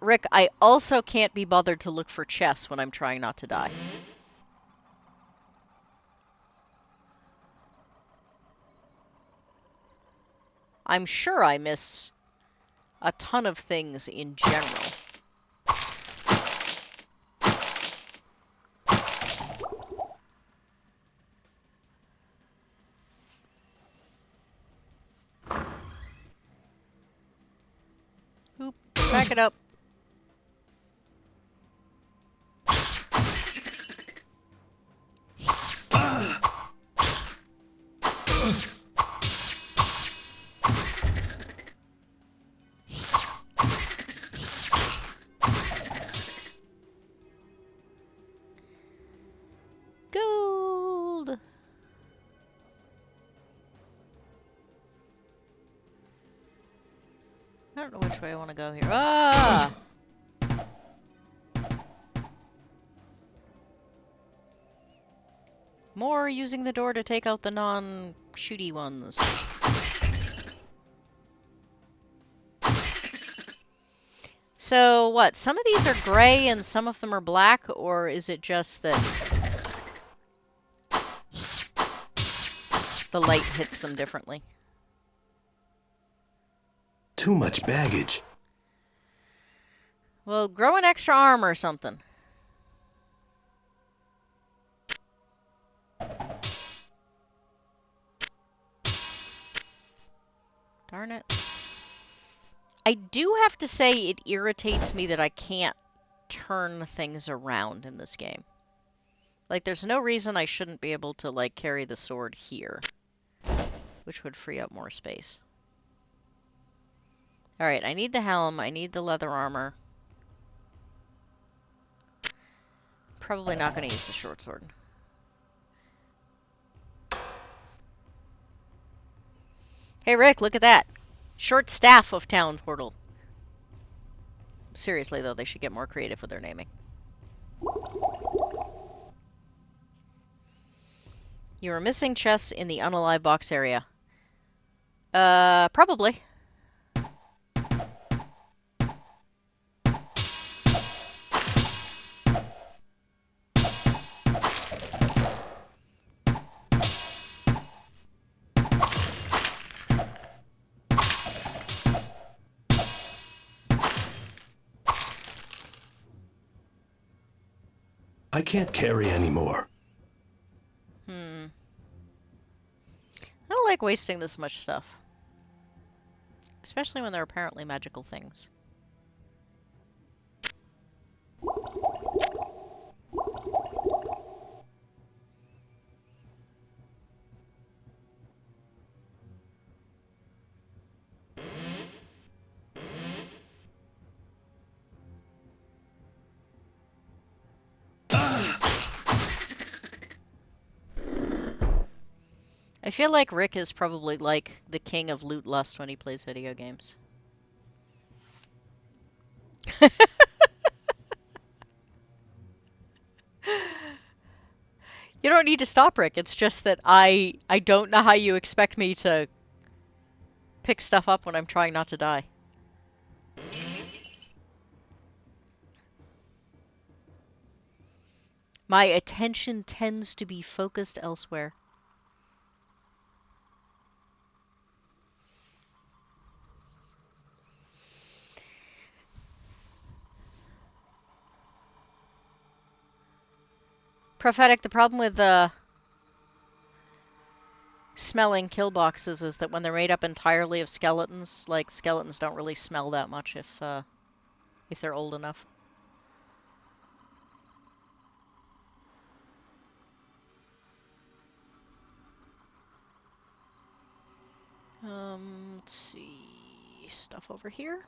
Speaker 1: Rick, I also can't be bothered to look for chests when I'm trying not to die. I'm sure I miss a ton of things in general. Oop, back it up. Gold! I don't know which way I want to go here. Ah! More using the door to take out the non-shooty ones. So, what? Some of these are gray and some of them are black, or is it just that the light hits them differently?
Speaker 6: Too much baggage.
Speaker 1: Well, grow an extra arm or something. Darn it. I do have to say it irritates me that I can't turn things around in this game. Like, there's no reason I shouldn't be able to, like, carry the sword here. Which would free up more space. Alright, I need the helm, I need the leather armor. Probably not going to use the short sword. Hey Rick, look at that. Short staff of Town Portal. Seriously though, they should get more creative with their naming. You are missing chests in the unalive box area. Probably.
Speaker 6: I can't carry anymore.
Speaker 1: I don't like wasting this much stuff. Especially when they're apparently magical things. I feel like Rick is probably like the king of loot lust when he plays video games. You don't need to stop, Rick. It's just that I don't know how you expect me to pick stuff up when I'm trying not to die. My attention tends to be focused elsewhere. Prophetic, the problem with smelling kill boxes is that when they're made up entirely of skeletons, like, skeletons don't really smell that much if they're old enough. Let's see. Stuff over here.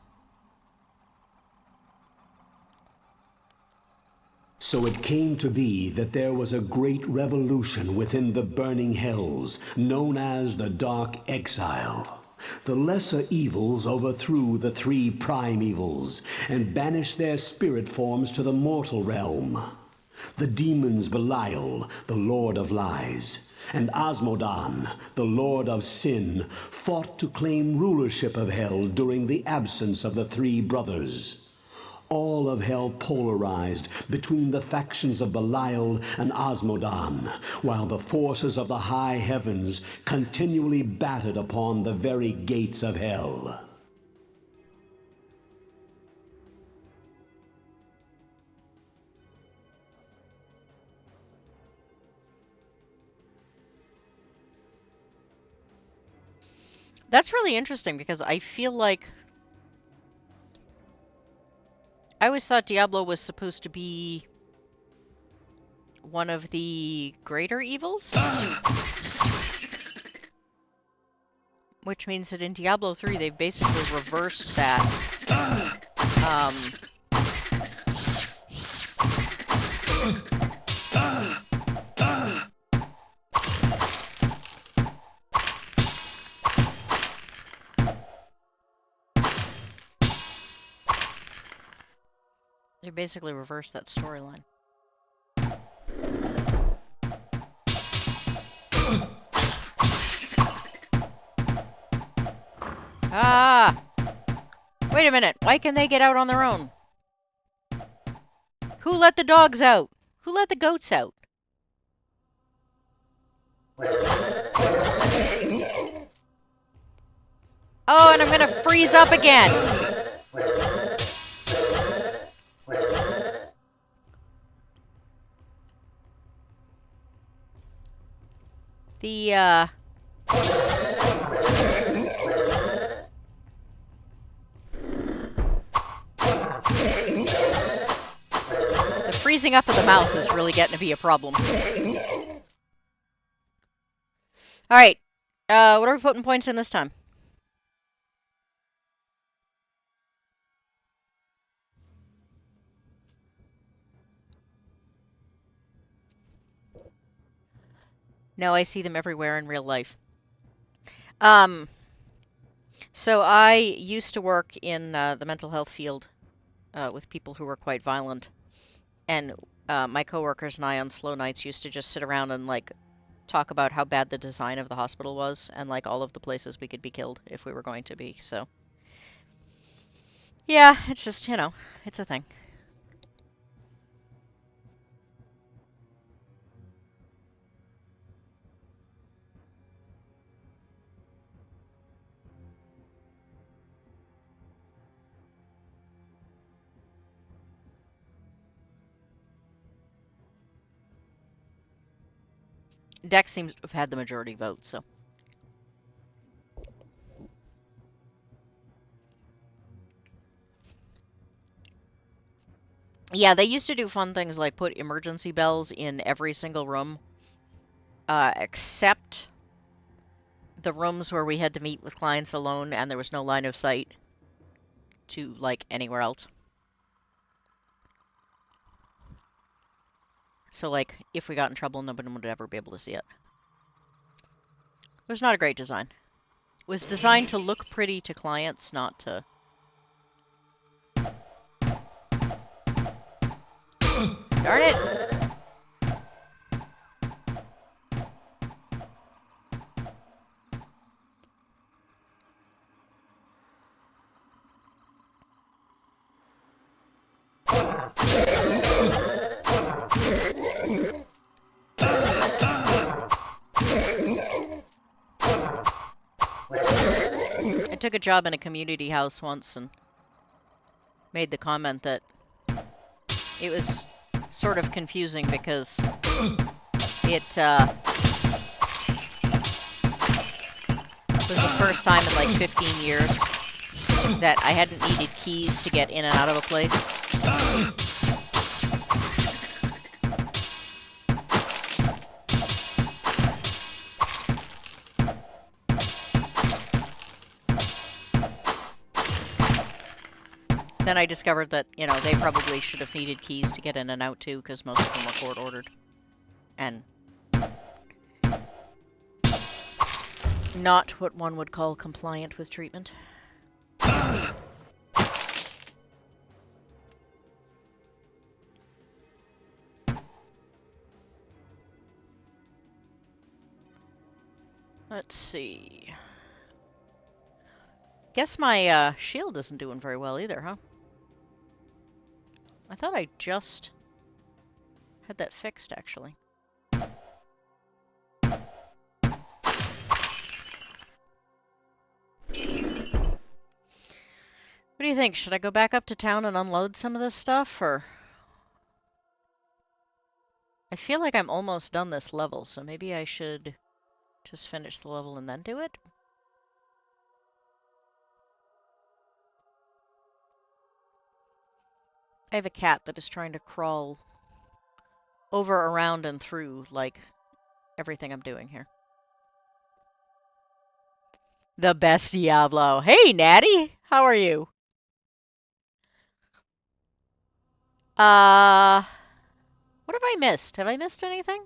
Speaker 5: So it came to be that there was a great revolution within the burning hells, known as the Dark Exile. The lesser evils overthrew the three prime evils and banished their spirit forms to the mortal realm. The demons Belial, the Lord of Lies, and Asmodan, the Lord of Sin, fought to claim rulership of Hell during the absence of the three brothers. All of Hell polarized between the factions of Belial and Asmodan, while the forces of the high heavens continually battered upon the very gates of Hell.
Speaker 1: That's really interesting because I feel like I always thought Diablo was supposed to be one of the greater evils. Which means that in Diablo 3 they've basically reversed that. They basically reversed that storyline. Ah! Wait a minute, why can they get out on their own? Who let the dogs out? Who let the goats out? Oh, and I'm gonna freeze up again! The freezing up of the mouse is really getting to be a problem. Alright, what are we putting points in this time? No, I see them everywhere in real life. Um, so I used to work in the mental health field with people who were quite violent, and my coworkers and I on slow nights used to just sit around and like talk about how bad the design of the hospital was and like all of the places we could be killed if we were going to be. So yeah, it's just, you know, it's a thing. Dex seems to have had the majority vote, so. Yeah, they used to do fun things like put emergency bells in every single room, except the rooms where we had to meet with clients alone and there was no line of sight to, like, anywhere else. So, like, if we got in trouble, nobody would ever be able to see it. It was not a great design. It was designed to look pretty to clients, not to... Darn it! I took a job in a community house once and made the comment that it was sort of confusing because it was the first time in like 15 years that I hadn't needed keys to get in and out of a place. Then I discovered that, you know, they probably should have needed keys to get in and out too, because most of them were court-ordered. And not what one would call compliant with treatment. Let's see. Guess my shield isn't doing very well either, huh? I thought I just had that fixed, actually. What do you think? Should I go back up to town and unload some of this stuff, or... I feel like I'm almost done this level, so maybe I should just finish the level and then do it? I have a cat that is trying to crawl over, around, and through, like, everything I'm doing here. The best Diablo. Hey, Natty! How are you? What have I missed? Have I missed anything?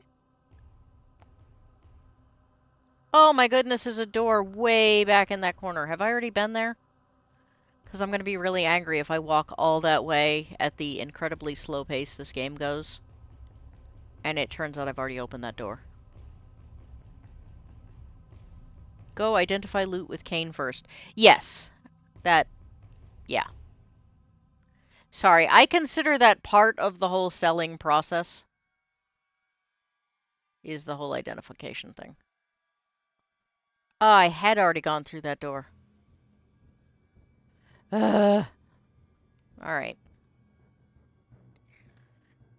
Speaker 1: Oh my goodness, there's a door way back in that corner. Have I already been there? Because I'm going to be really angry if I walk all that way at the incredibly slow pace this game goes. And it turns out I've already opened that door. Go identify loot with Kane first. Yes. That... yeah. Sorry, I consider that part of the whole selling process. Is the whole identification thing. Oh, I had already gone through that door. Alright.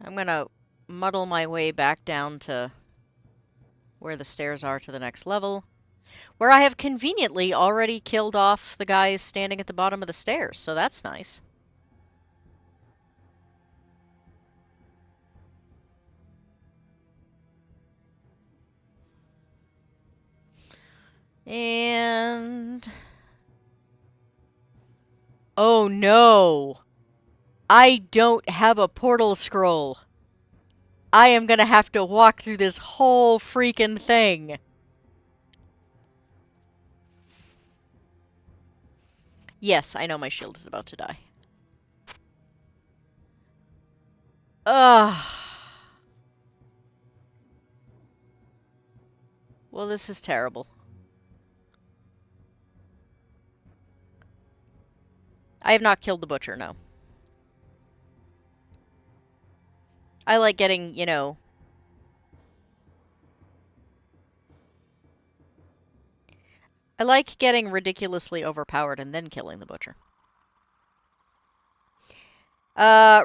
Speaker 1: I'm gonna muddle my way back down to where the stairs are to the next level, where I have conveniently already killed off the guys standing at the bottom of the stairs, so that's nice. And... oh no! I don't have a portal scroll! I am gonna have to walk through this whole freaking thing. Yes, I know my shield is about to die. Ugh. Well, this is terrible. I have not killed the butcher, no. I like getting, you know... I like getting ridiculously overpowered and then killing the butcher.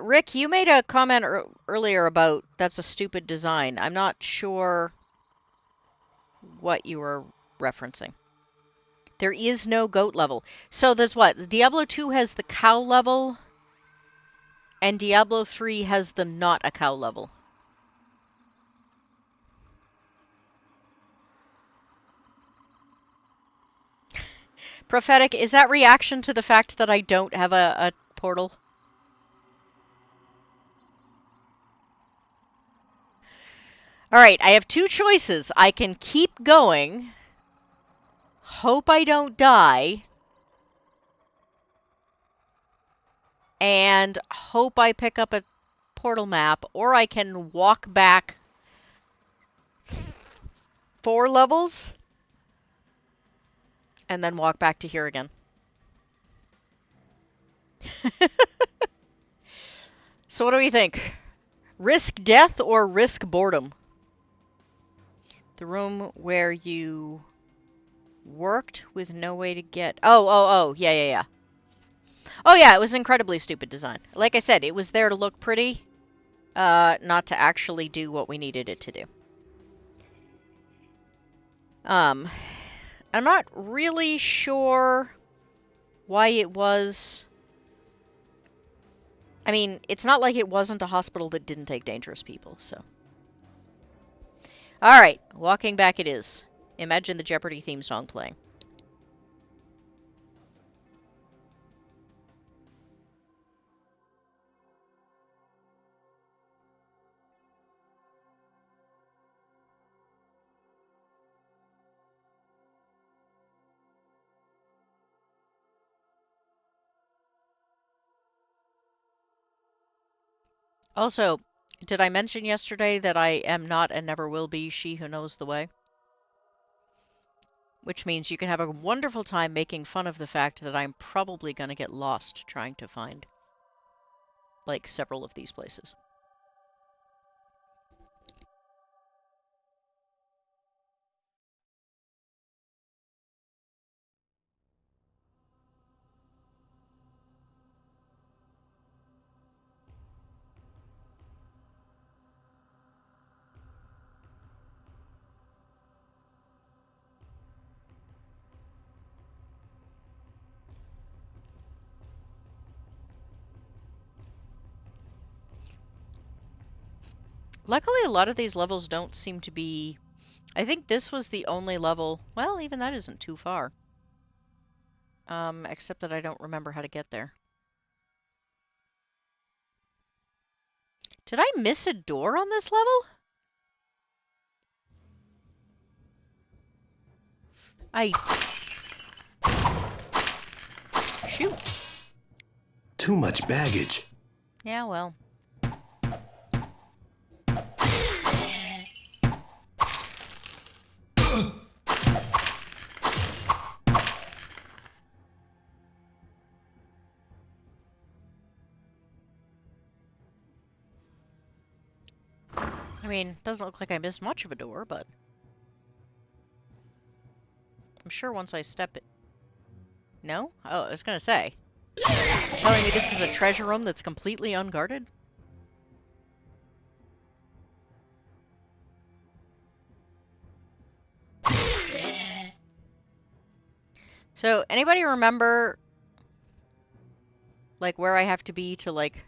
Speaker 1: Rick, you made a comment earlier about that's a stupid design. I'm not sure what you were referencing. There is no goat level. So there's what? Diablo 2 has the cow level, and Diablo 3 has the not a cow level. Prophetic, is that reaction to the fact that I don't have a portal? Alright, I have two choices. I can keep going, hope I don't die, and hope I pick up a portal map, or I can walk back 4 levels and then walk back to here again. So what do we think? Risk death or risk boredom? The room where you worked with no way to get... Oh, yeah. Oh yeah, it was an incredibly stupid design. Like I said, it was there to look pretty, not to actually do what we needed it to do. I'm not really sure why it was... I mean, it's not like it wasn't a hospital that didn't take dangerous people, so... Alright, walking back it is. Imagine the Jeopardy theme song playing. Also, did I mention yesterday that I am not and never will be she who knows the way? Which means you can have a wonderful time making fun of the fact that I'm probably going to get lost trying to find, like, several of these places. Luckily, a lot of these levels don't seem to be... I think this was the only level... Well, even that isn't too far. Except that I don't remember how to get there. Did I miss a door on this level? Shoot.
Speaker 6: Too much baggage.
Speaker 1: Yeah, well. I mean, doesn't look like I missed much of a door, but... I'm sure once I step it... No? Oh, I was gonna say. You're telling me this is a treasure room that's completely unguarded? So, anybody remember, like, where I have to be to, like,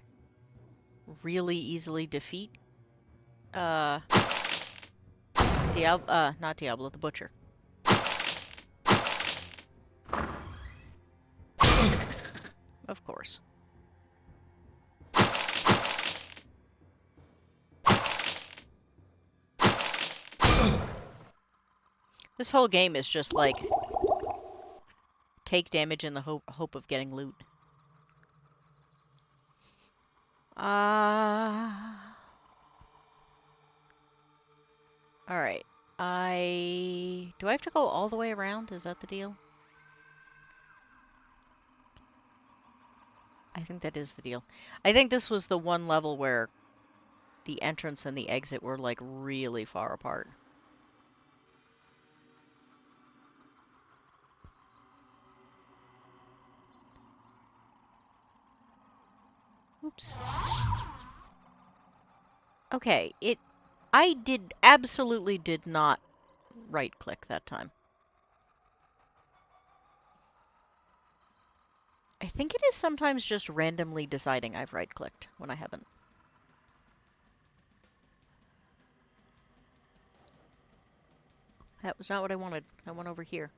Speaker 1: really easily defeat, not Diablo, the Butcher. Of course. This whole game is just like take damage in the hope of getting loot. Alright. Do I have to go all the way around? Is that the deal? I think that is the deal. I think this was the one level where the entrance and the exit were like really far apart. Oops. Okay, I absolutely did not right-click that time. I think it is sometimes just randomly deciding I've right-clicked when I haven't. That was not what I wanted. I went over here.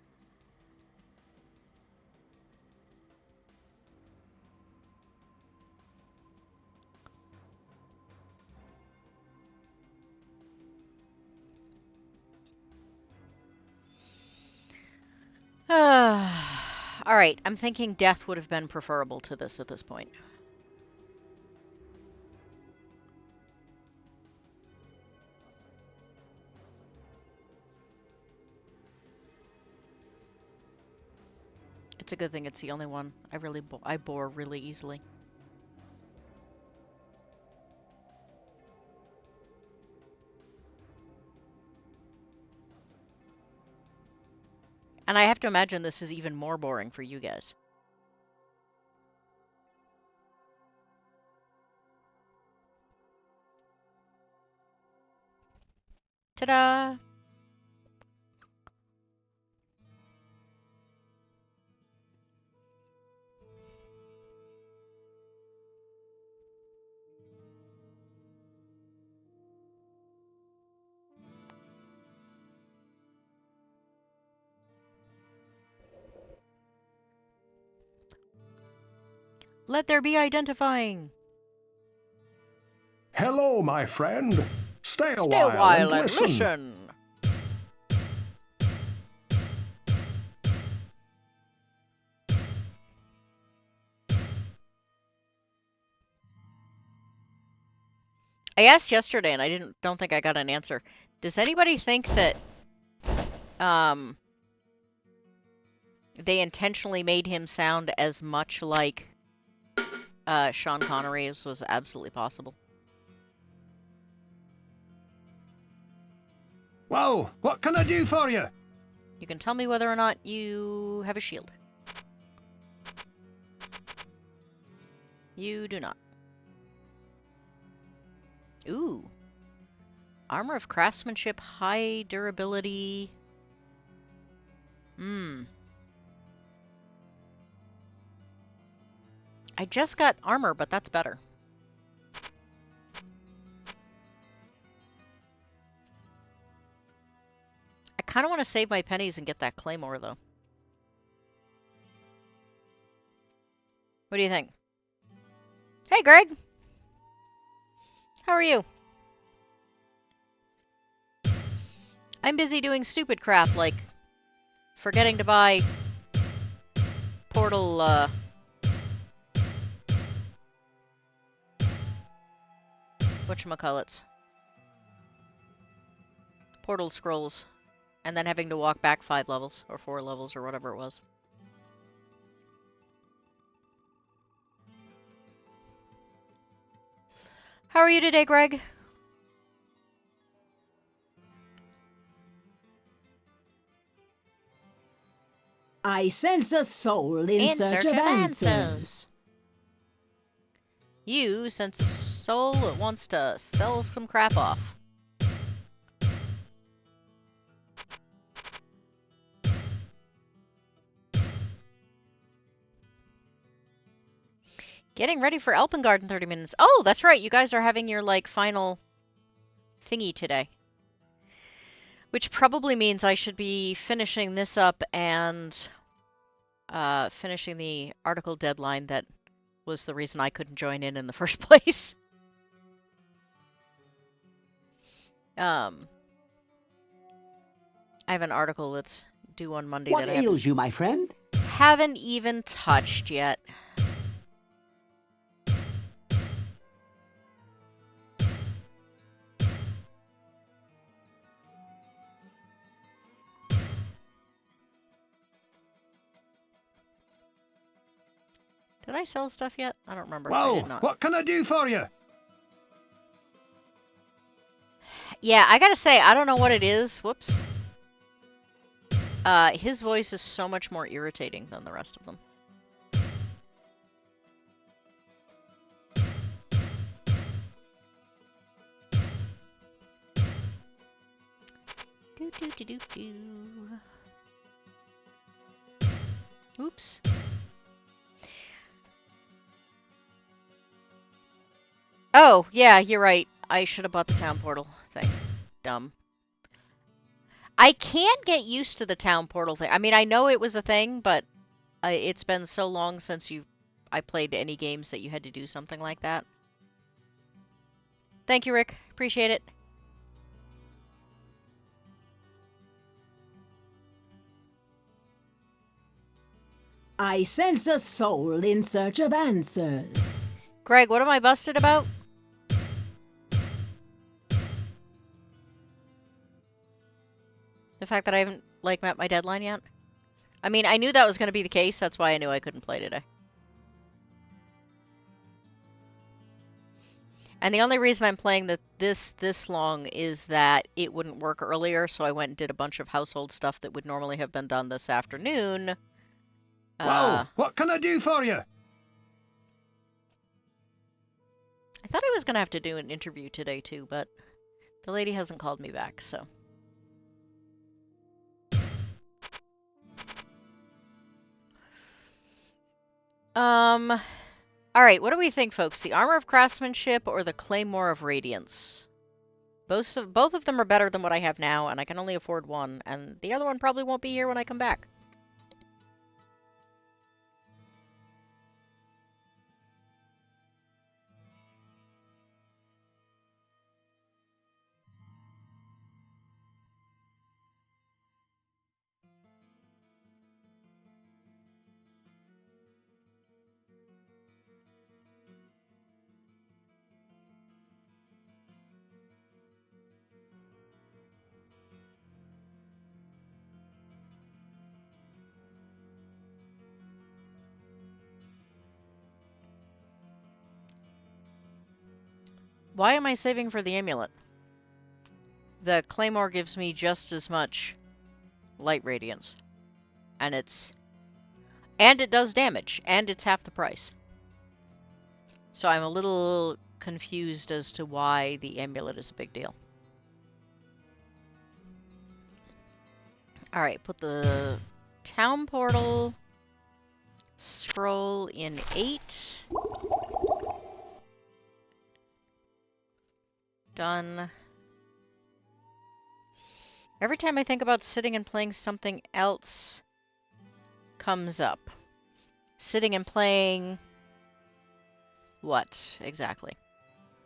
Speaker 1: Alright, I'm thinking death would have been preferable to this at this point. It's a good thing it's the only one. I bore really easily. And I have to imagine this is even more boring for you guys. Ta-da! Let there be identifying!
Speaker 2: Hello, my friend. Stay a
Speaker 1: Stay a
Speaker 2: while and
Speaker 1: while and
Speaker 2: listen.
Speaker 1: listen! I asked yesterday and I don't think I got an answer. Does anybody think that they intentionally made him sound as much like Sean Connery as was absolutely possible?
Speaker 4: Well, what can I do for you?
Speaker 1: You can tell me whether or not you have a shield. You do not. Ooh. Armor of craftsmanship, high durability. I just got armor, but that's better. I kind of want to save my pennies and get that claymore, though. What do you think? Hey, Greg! How are you? I'm busy doing stupid crap, like forgetting to buy portal, whatchamacallits? Portal scrolls. And then having to walk back 5 levels, or 4 levels, or whatever it was. How are you today, Greg?
Speaker 3: I sense a soul in search of answers.
Speaker 1: You sense a soul that wants to sell some crap off. Getting ready for Elpengard in 30 minutes. Oh, that's right. You guys are having your, like, final thingy today. Which probably means I should be finishing this up and finishing the article deadline that was the reason I couldn't join in the first place. I have an article that's due on Monday
Speaker 7: What
Speaker 1: that I
Speaker 7: ails you, my friend?
Speaker 1: haven't even touched yet. Did I sell stuff yet? I don't remember. I did
Speaker 4: Whoa,
Speaker 1: not.
Speaker 4: what can I do for you?
Speaker 1: Yeah, I gotta say, I don't know what it is. Whoops. His voice is so much more irritating than the rest of them. Do do do do do. Oops. Oh, yeah, you're right. I should have bought the town portal thing. Dumb. I can't get used to the town portal thing. I mean, I know it was a thing, but it's been so long since I played any games that you had to do something like that. Thank you, Rick. Appreciate it.
Speaker 3: I sense a soul in search of answers.
Speaker 1: Greg, what am I busted about? The fact that I haven't, like, met my deadline yet? I mean, I knew that was going to be the case. That's why I knew I couldn't play today. And the only reason I'm playing this long is that it wouldn't work earlier, so I went and did a bunch of household stuff that would normally have been done this afternoon.
Speaker 4: Whoa, what can I do for you?
Speaker 1: I thought I was going to have to do an interview today, too, but the lady hasn't called me back, so... Alright, what do we think, folks? The Armor of Craftsmanship or the Claymore of Radiance? Both of them are better than what I have now, and I can only afford one, and the other one probably won't be here when I come back. Why am I saving for the amulet? The Claymore gives me just as much light radiance. And it does damage, and it's half the price. So I'm a little confused as to why the amulet is a big deal. Alright, put the town portal scroll in 8. Done. Every time I think about sitting and playing, something else comes up. Sitting and playing... what, exactly?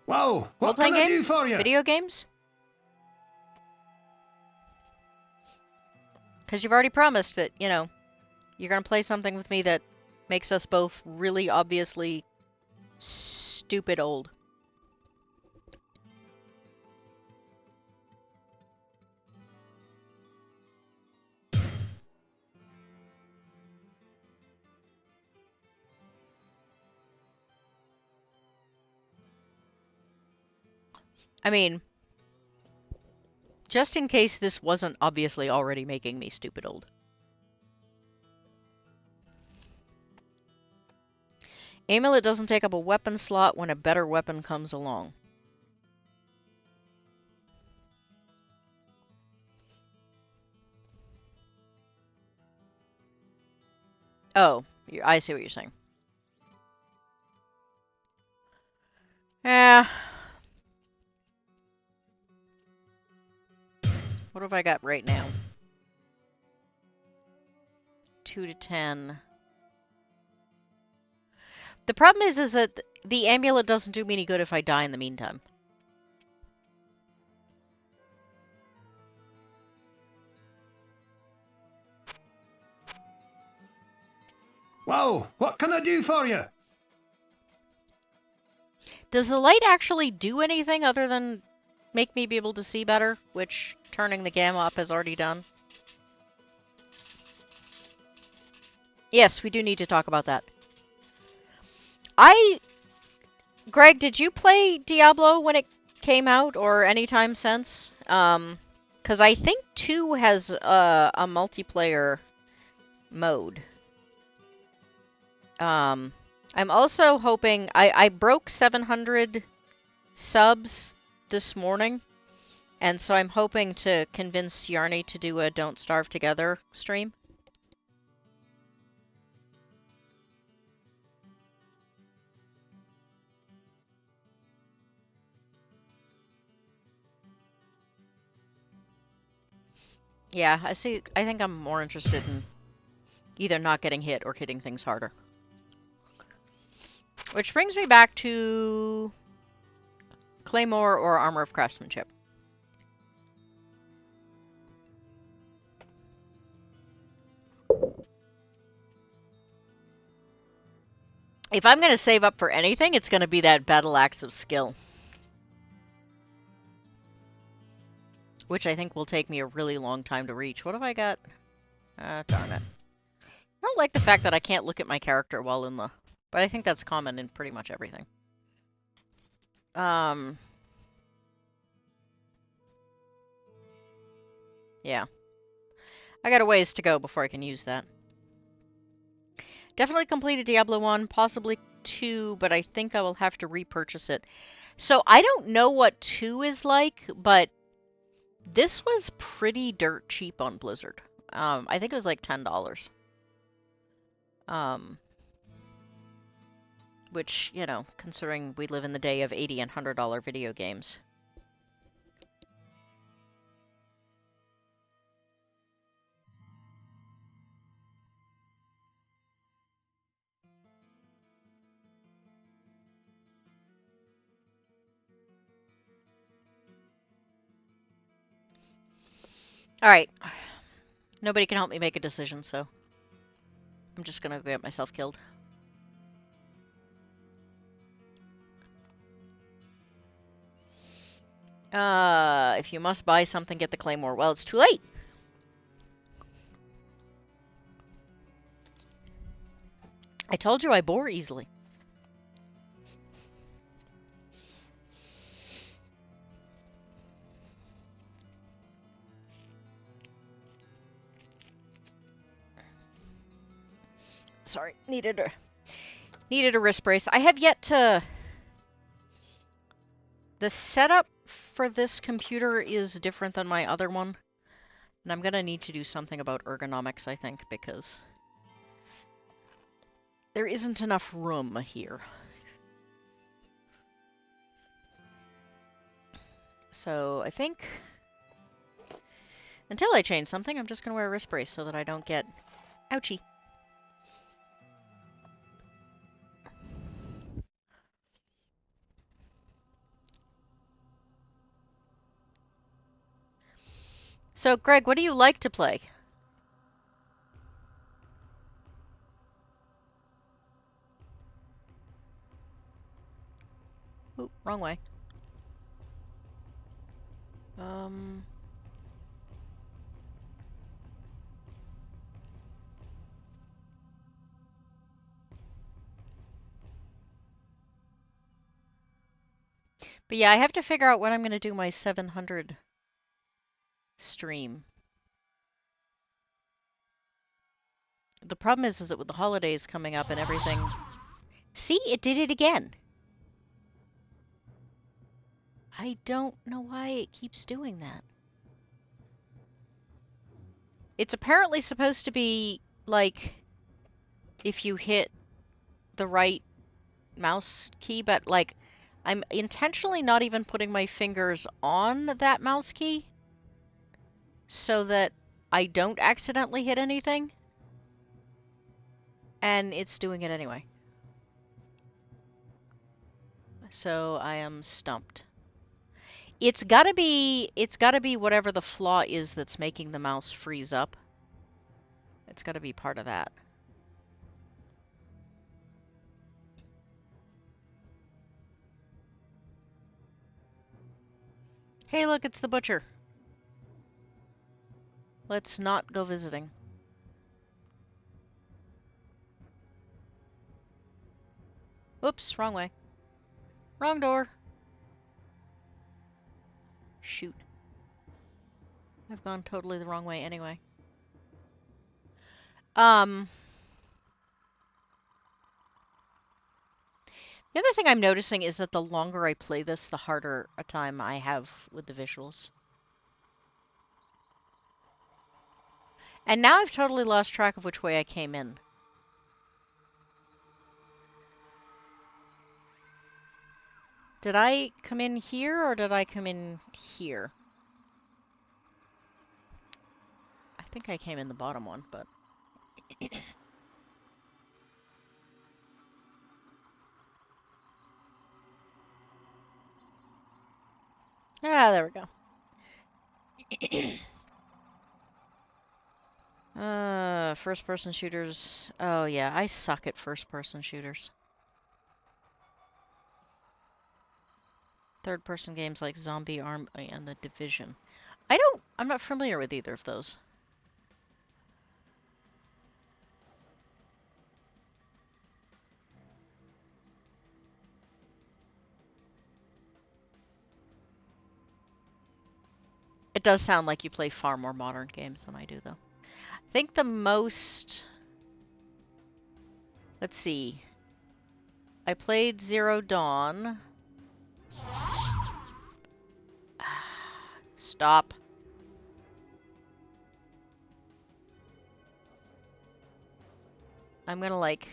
Speaker 4: Whoa, what
Speaker 1: Role-playing
Speaker 4: can I do
Speaker 1: games?
Speaker 4: for you?
Speaker 1: Video games? Because you've already promised that, you know, you're going to play something with me that makes us both really obviously stupid old. I mean, just in case this wasn't obviously already making me stupid old. Amulet doesn't take up a weapon slot when a better weapon comes along. Oh, I see what you're saying. Yeah. What have I got right now? 2 to 10. The problem is that the amulet doesn't do me any good if I die in the meantime.
Speaker 4: Whoa, what can I do for you?
Speaker 1: Does the light actually do anything other than make me be able to see better, which turning the gamma up has already done? Yes, we do need to talk about that. Greg, did you play Diablo when it came out or any time since? Because I think 2 has a multiplayer mode. I'm also hoping... I broke 700 subs this morning, and so I'm hoping to convince Yarny to do a Don't Starve Together stream. Yeah, I see. I think I'm more interested in either not getting hit or hitting things harder. Which brings me back to Claymore or Armor of Craftsmanship. If I'm going to save up for anything, it's going to be that Battle Axe of Skill. Which I think will take me a really long time to reach. What have I got? Darn it. I don't like the fact that I can't look at my character while in the... But I think that's common in pretty much everything. Yeah. I got a ways to go before I can use that. Definitely completed Diablo 1, possibly 2, but I think I will have to repurchase it. So I don't know what 2 is like, but this was pretty dirt cheap on Blizzard. I think it was like $10. Which, you know, considering we live in the day of $80 and $100 video games. Alright. Nobody can help me make a decision, so I'm just gonna get myself killed. If you must buy something, get the Claymore. Well, it's too late! I told you I bore easily. Sorry, needed a wrist brace. I have yet to... The setup for this computer is different than my other one. And I'm gonna need to do something about ergonomics, I think, because there isn't enough room here. So I think until I change something, I'm just gonna wear a wrist brace so that I don't get ouchie. So, Greg, what do you like to play? Ooh, wrong way. But yeah, I have to figure out when I'm going to do my 700 stream. The problem is that with the holidays coming up and everything... See? It did it again! I don't know why it keeps doing that. It's apparently supposed to be, like, if you hit the right mouse key, but, like, I'm intentionally not even putting my fingers on that mouse key so that I don't accidentally hit anything. And it's doing it anyway. So I am stumped. It's gotta be whatever the flaw is that's making the mouse freeze up. It's gotta be part of that. Hey, look, it's the butcher. Let's not go visiting. Oops, wrong way. Wrong door. Shoot. I've gone totally the wrong way anyway. The other thing I'm noticing is that the longer I play this, the harder a time I have with the visuals. And now I've totally lost track of which way I came in. Did I come in here, or did I come in here? I think I came in the bottom one, but... Ah, there we go. First-person shooters. Oh, yeah, I suck at first-person shooters. Third-person games like Zombie Army and The Division. I'm not familiar with either of those. It does sound like you play far more modern games than I do, though. I think the most... Let's see. I played Zero Dawn. Stop. I'm gonna, like...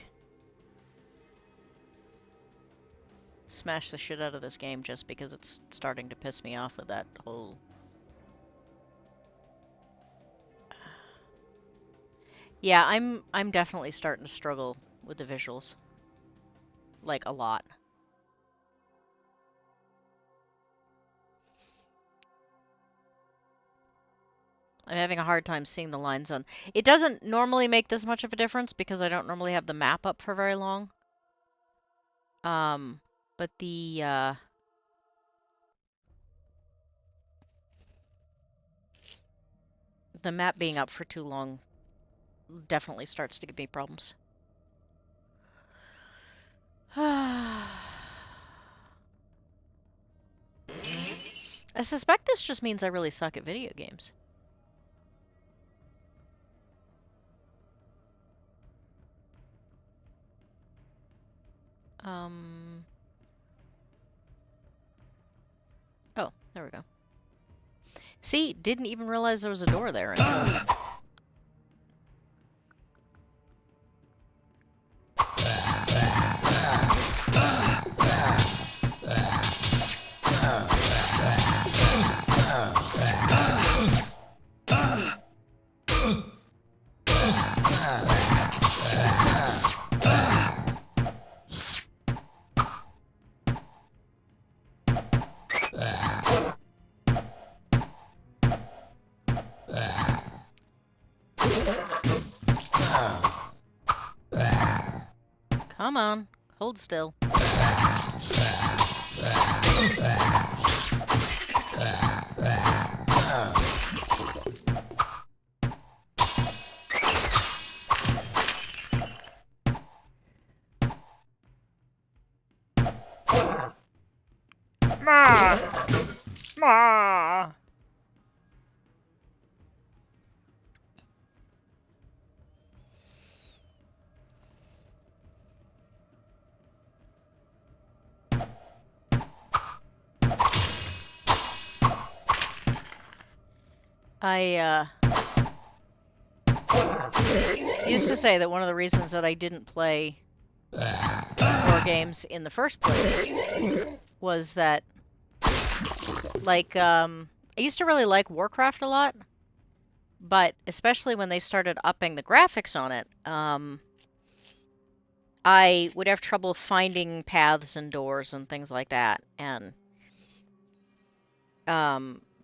Speaker 1: smash the shit out of this game just because it's starting to piss me off with that whole... Yeah, I'm definitely starting to struggle with the visuals. Like, a lot. I'm having a hard time seeing the lines on... It doesn't normally make this much of a difference because I don't normally have the map up for very long. But the map being up for too long definitely starts to give me problems. I suspect this just means I really suck at video games. Oh, there we go. See, didn't even realize there was a door there. Come on, hold still. Ma! Ma! I used to say that one of the reasons that I didn't play horror games in the first place was that, like, I used to really like Warcraft a lot, but especially when they started upping the graphics on it, I would have trouble finding paths and doors and things like that, and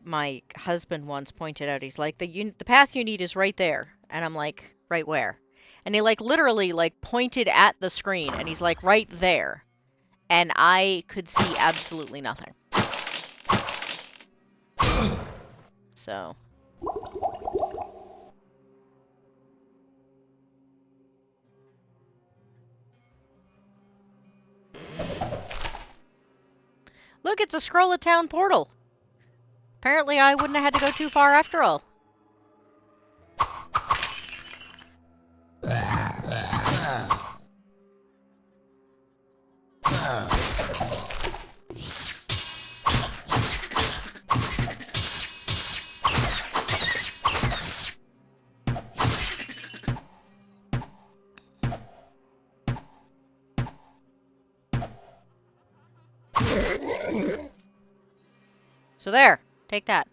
Speaker 1: my husband once pointed out, he's like, the path you need is right there. And I'm like, right where? And he, like, literally, like, pointed at the screen, and he's like, right there. And I could see absolutely nothing. So. Look, it's a scroll of town portal. Apparently I wouldn't have had to go too far after all. So there, take that.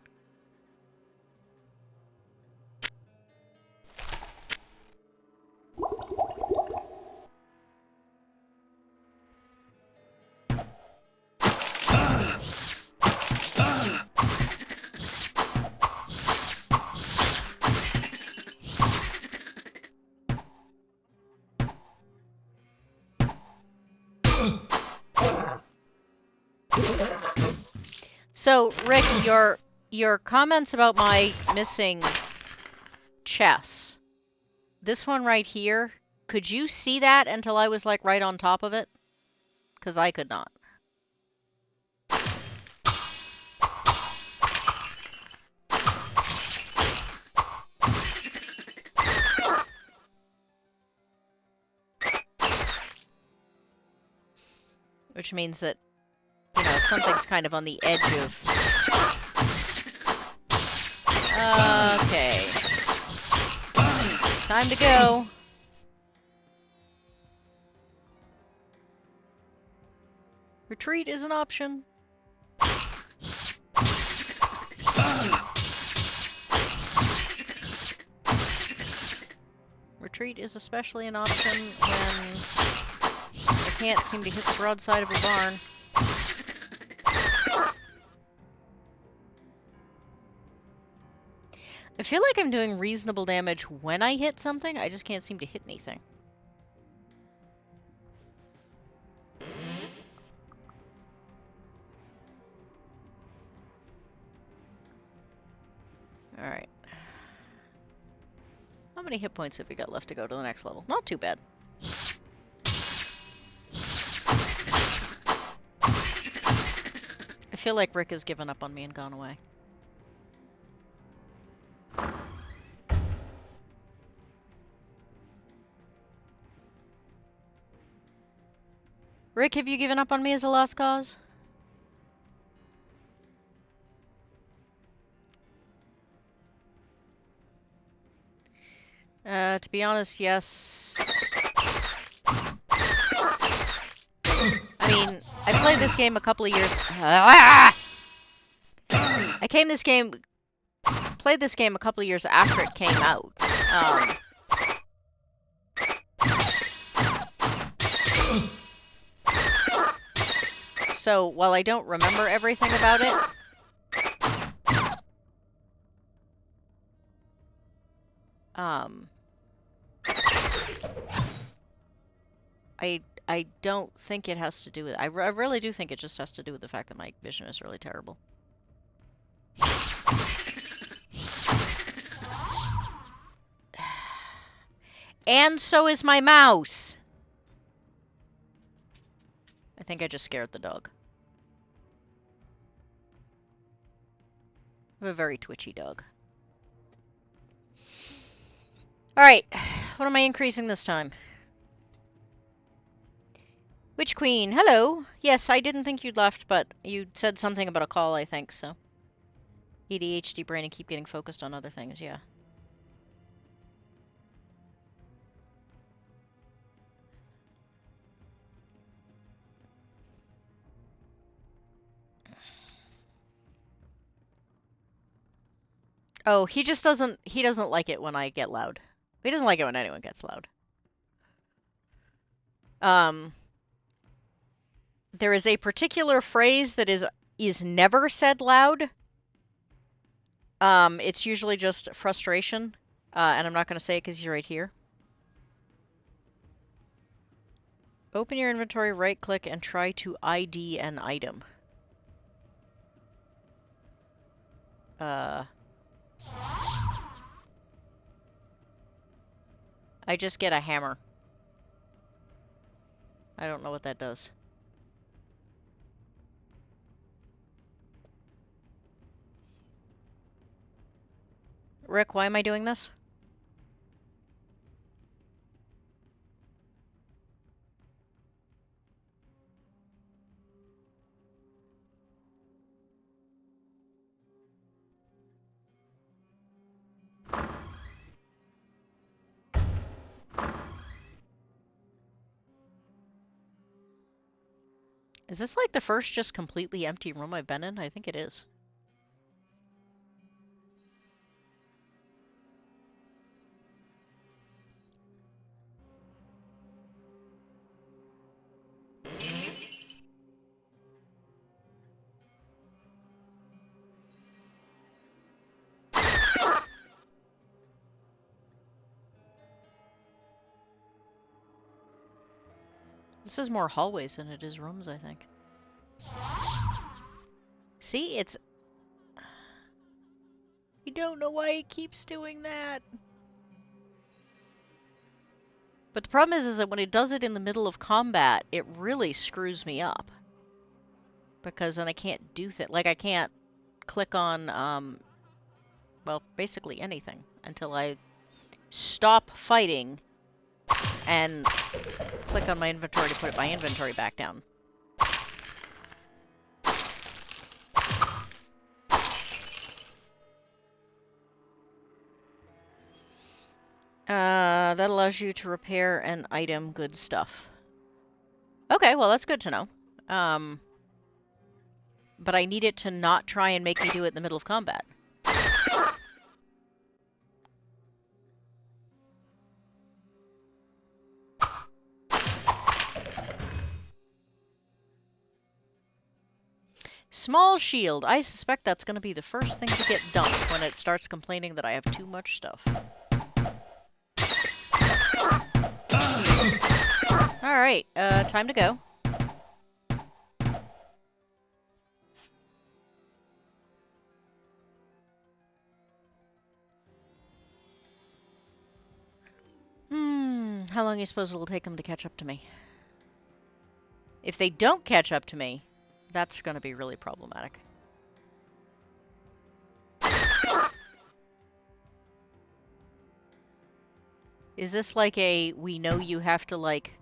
Speaker 1: So, Rick, your comments about my missing chess. This one right here, could you see that until I was like right on top of it? Because I could not. Which means that, you know, something's kind of on the edge of... Okay. Time to go. Retreat is an option. Retreat is especially an option when I can't seem to hit the broadside of a barn. I feel like I'm doing reasonable damage when I hit something, I just can't seem to hit anything. Alright. How many hit points have we got left to go to the next level? Not too bad. I feel like Rick has given up on me and gone away. Rick, have you given up on me as a lost cause? To be honest, yes. I mean, I played this game a couple of years... played this game a couple of years after it came out. So, while I don't remember everything about it... I don't think it has to do with... I really do think it just has to do with the fact that my vision is really terrible. And so is my mouse! I think I just scared the dog. I have a very twitchy dog. Alright, what am I increasing this time? Witch Queen, hello! Yes, I didn't think you'd left, but you said something about a call, I think, so. ADHD brain and keep getting focused on other things, yeah. Oh, he doesn't like it when I get loud. He doesn't like it when anyone gets loud. There is a particular phrase that is never said loud. It's usually just frustration. And I'm not going to say it because he's right here. Open your inventory, right-click, and try to ID an item. I just get a hammer. I don't know what that does. Rick, why am I doing this? Is this like the first just completely empty room I've been in? I think it is. This is more hallways than it is rooms, I think. See, it's... I don't know why it keeps doing that. But the problem is that when it does it in the middle of combat, it really screws me up. Because then I can't do things. Like, I can't click on, well, basically anything until I stop fighting and click on my inventory to put my inventory back down. That allows you to repair an item, good stuff. Okay, well, that's good to know. But I need it to not try and make me do it in the middle of combat. Small shield. I suspect that's going to be the first thing to get dumped when it starts complaining that I have too much stuff. Alright, time to go. How long do you suppose it'll take them to catch up to me? If they don't catch up to me, that's going to be really problematic. Is this like a, we know you have to, like,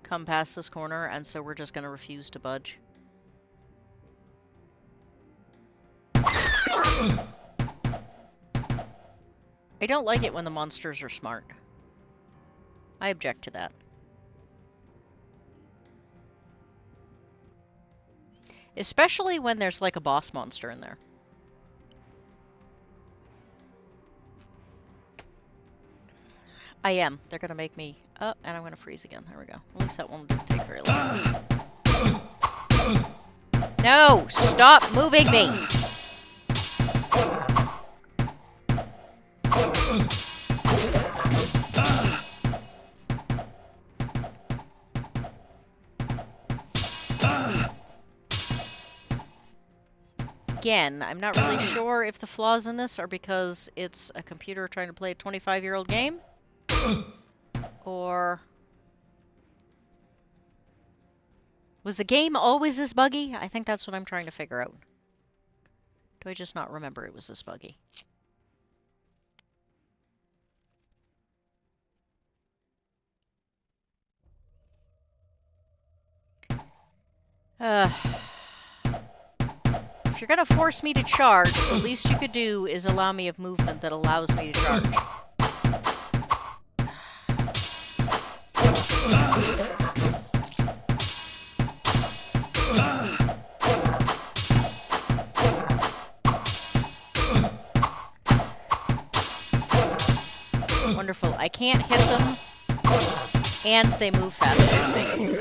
Speaker 1: come past this corner, and so we're just going to refuse to budge? I don't like it when the monsters are smart. I object to that. Especially when there's like a boss monster in there. I am. They're gonna make me... Oh, and I'm gonna freeze again. There we go. At least that one didn't take very long. No! Stop moving me! Again, I'm not really sure if the flaws in this are because it's a computer trying to play a 25-year-old game, or... Was the game always this buggy? I think that's what I'm trying to figure out. Do I just not remember it was this buggy? If you're gonna force me to charge, the least you could do is allow me a movement that allows me to charge. Wonderful. I can't hit them, and they move faster than me.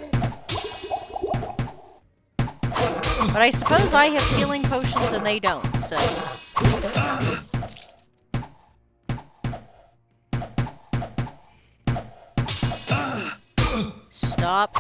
Speaker 1: But I suppose I have healing potions and they don't, so... Stop.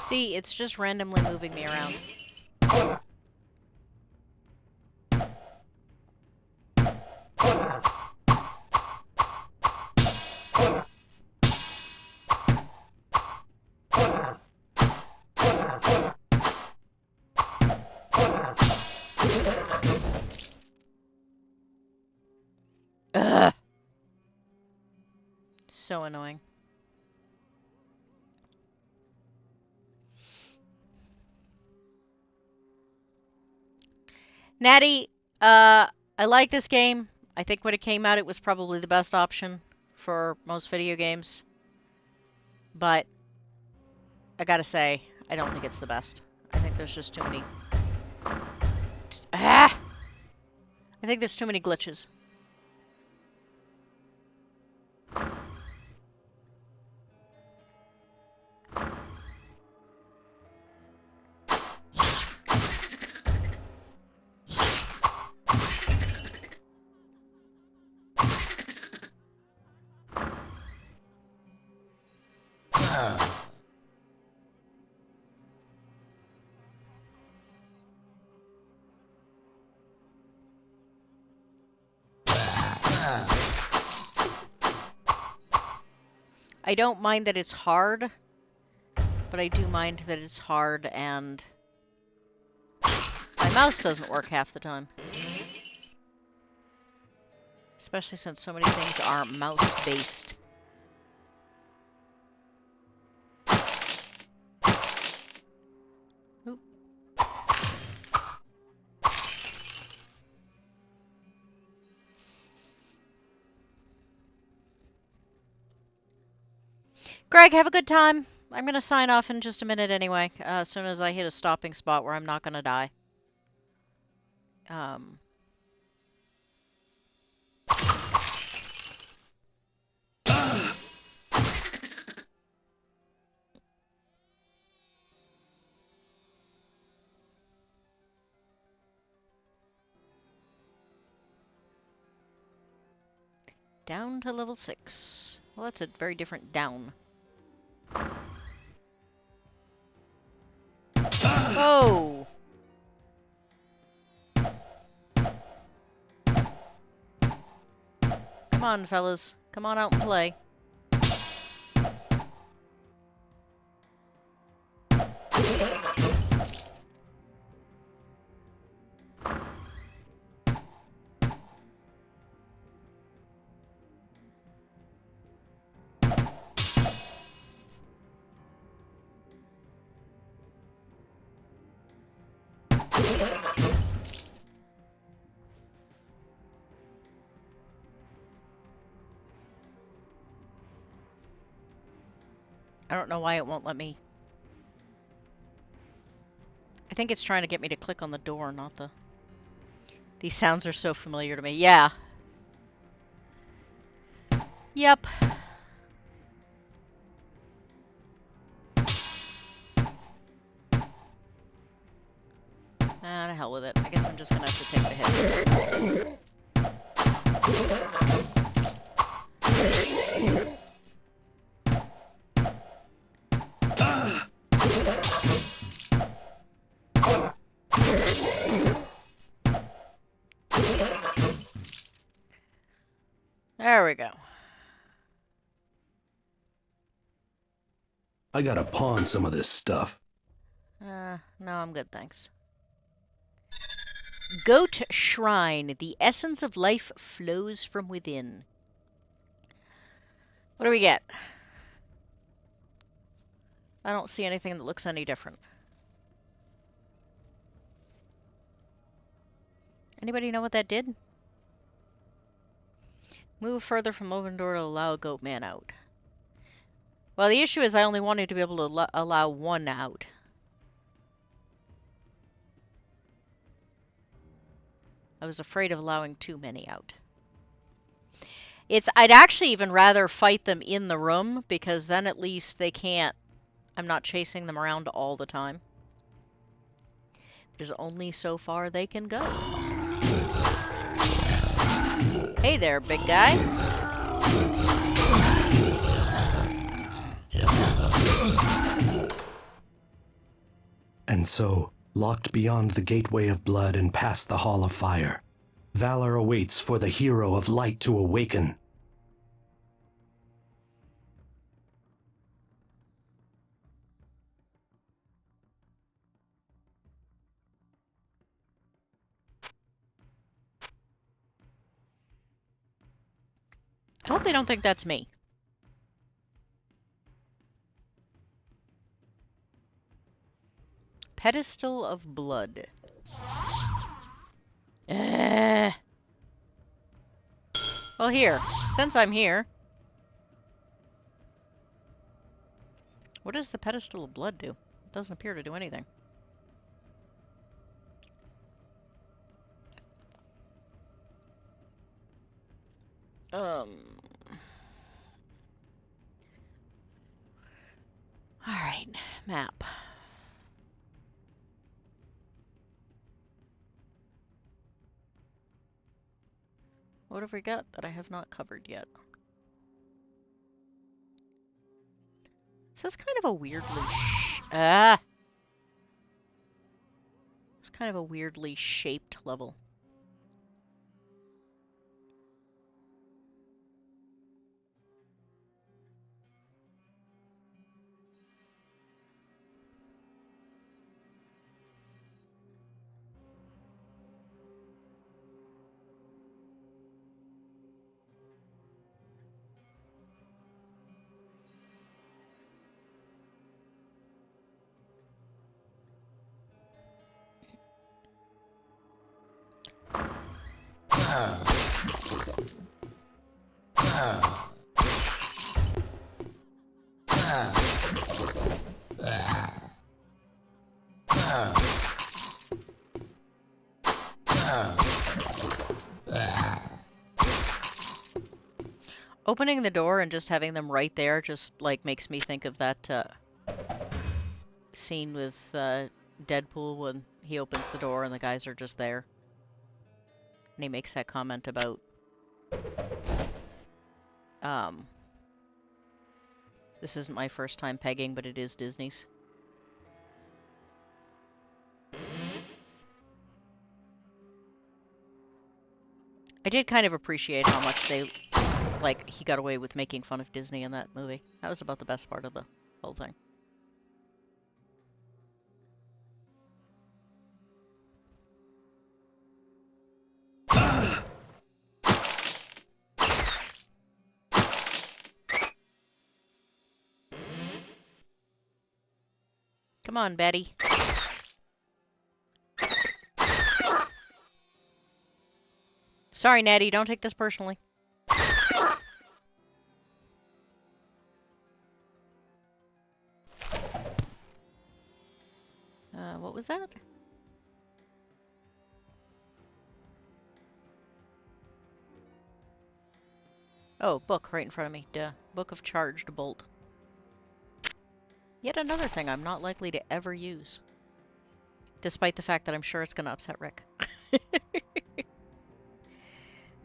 Speaker 1: See, it's just randomly moving me around. Ugh. So annoying. Natty, I like this game. I think when it came out, it was probably the best option for most video games. But I gotta say, I don't think it's the best. I think there's just too many... Ah! I think there's too many glitches. I don't mind that it's hard, but I do mind that it's hard and my mouse doesn't work half the time. Especially since so many things are mouse-based. Oop. Greg, have a good time. I'm going to sign off in just a minute anyway, as soon as I hit a stopping spot where I'm not going to die. Down to level 6. Well, that's a very different down. Whoa! Come on, fellas. Come on out and play. I don't know why it won't let me. I think it's trying to get me to click on the door, not the... These sounds are so familiar to me. Yeah. Yep. Ah, to hell with it. I guess I'm just gonna have to take the hit. There we go.
Speaker 6: I gotta pawn some of this stuff.
Speaker 1: No, I'm good, thanks. Goat Shrine. The essence of life flows from within. What do we get? I don't see anything that looks any different. Anybody know what that did? Move further from open door to allow a goat man out. Well, the issue is I only wanted to be able to allow one out. I was afraid of allowing too many out. I'd actually even rather fight them in the room, because then at least they can't... I'm not chasing them around all the time. There's only so far they can go. Hey there, big guy.
Speaker 6: And so, locked beyond the gateway of blood and past the hall of fire, valor awaits for the hero of light to awaken.
Speaker 1: I hope they don't think that's me. Pedestal of blood. Well, here. Since I'm here. What does the pedestal of blood do? It doesn't appear to do anything. Alright, map. What have we got that I have not covered yet? This is kind of a weirdly... It's kind of a weirdly shaped level. Opening the door and just having them right there just, like, makes me think of that, scene with, Deadpool when he opens the door and the guys are just there. And he makes that comment about, this isn't my first time pegging, but it is Disney's. I did kind of appreciate how much they, like, he got away with making fun of Disney in that movie. That was about the best part of the whole thing. Come on, Betty. Sorry, Natty, don't take this personally. What was that? Oh, book right in front of me. Duh. Book of Charged Bolt. Yet another thing I'm not likely to ever use. Despite the fact that I'm sure it's going to upset Rick.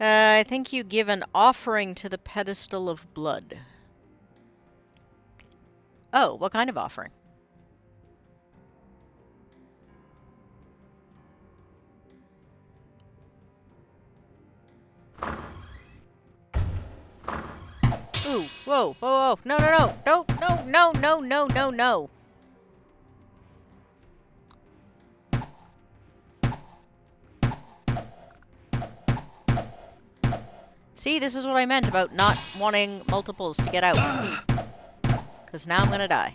Speaker 1: I think you give an offering to the pedestal of blood. Oh, what kind of offering? Ooh, whoa, whoa, whoa, no, no, no, no, no, no, no, no, no, no. See, this is what I meant about not wanting multiples to get out. Because now I'm gonna die.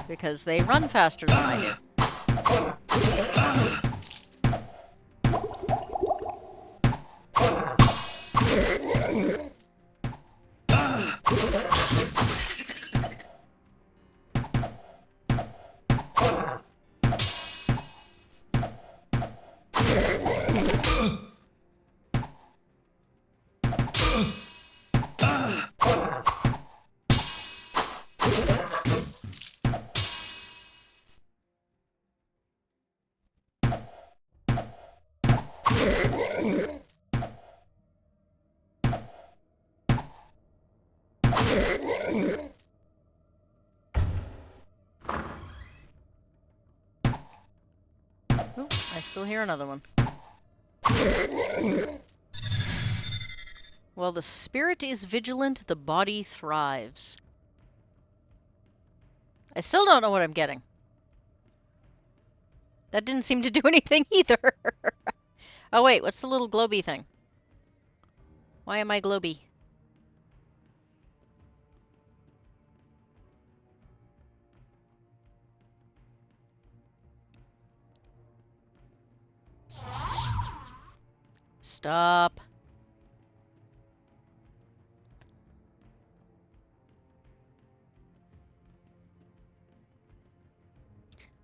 Speaker 1: Because they run faster than I do. I still hear another one. While the spirit is vigilant, the body thrives. I still don't know what I'm getting. That didn't seem to do anything either. Oh wait, what's the little globy thing? Why am I globy? Stop.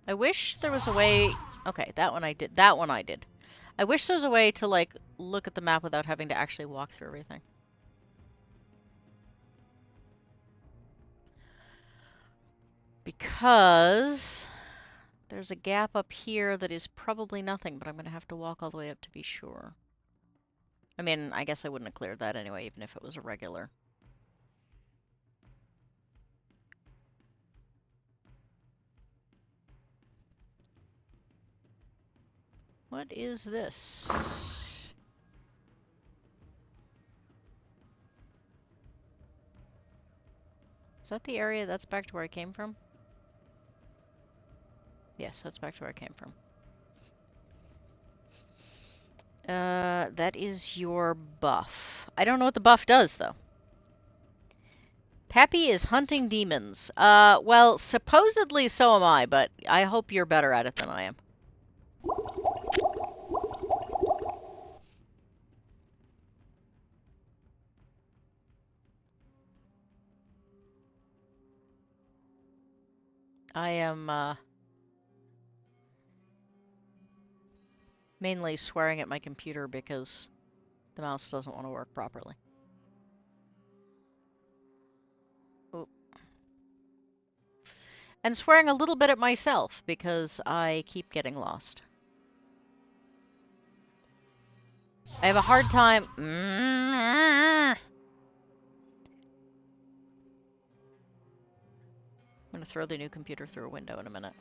Speaker 1: I wish there was a way... Okay, that one I did. That one I did. I wish there was a way to, like, look at the map without having to actually walk through everything. Because there's a gap up here that is probably nothing, but I'm going to have to walk all the way up to be sure. I mean, I guess I wouldn't have cleared that anyway, even if it was a regular. What is this? Is that the area that's back to where I came from? Yes, that's back to where I came from. That is your buff. I don't know what the buff does, though. Pappy is hunting demons. Well, supposedly so am I, but I hope you're better at it than I am. I am, mainly swearing at my computer because the mouse doesn't want to work properly. Ooh. And swearing a little bit at myself because I keep getting lost. I have a hard time... I'm gonna throw the new computer through a window in a minute.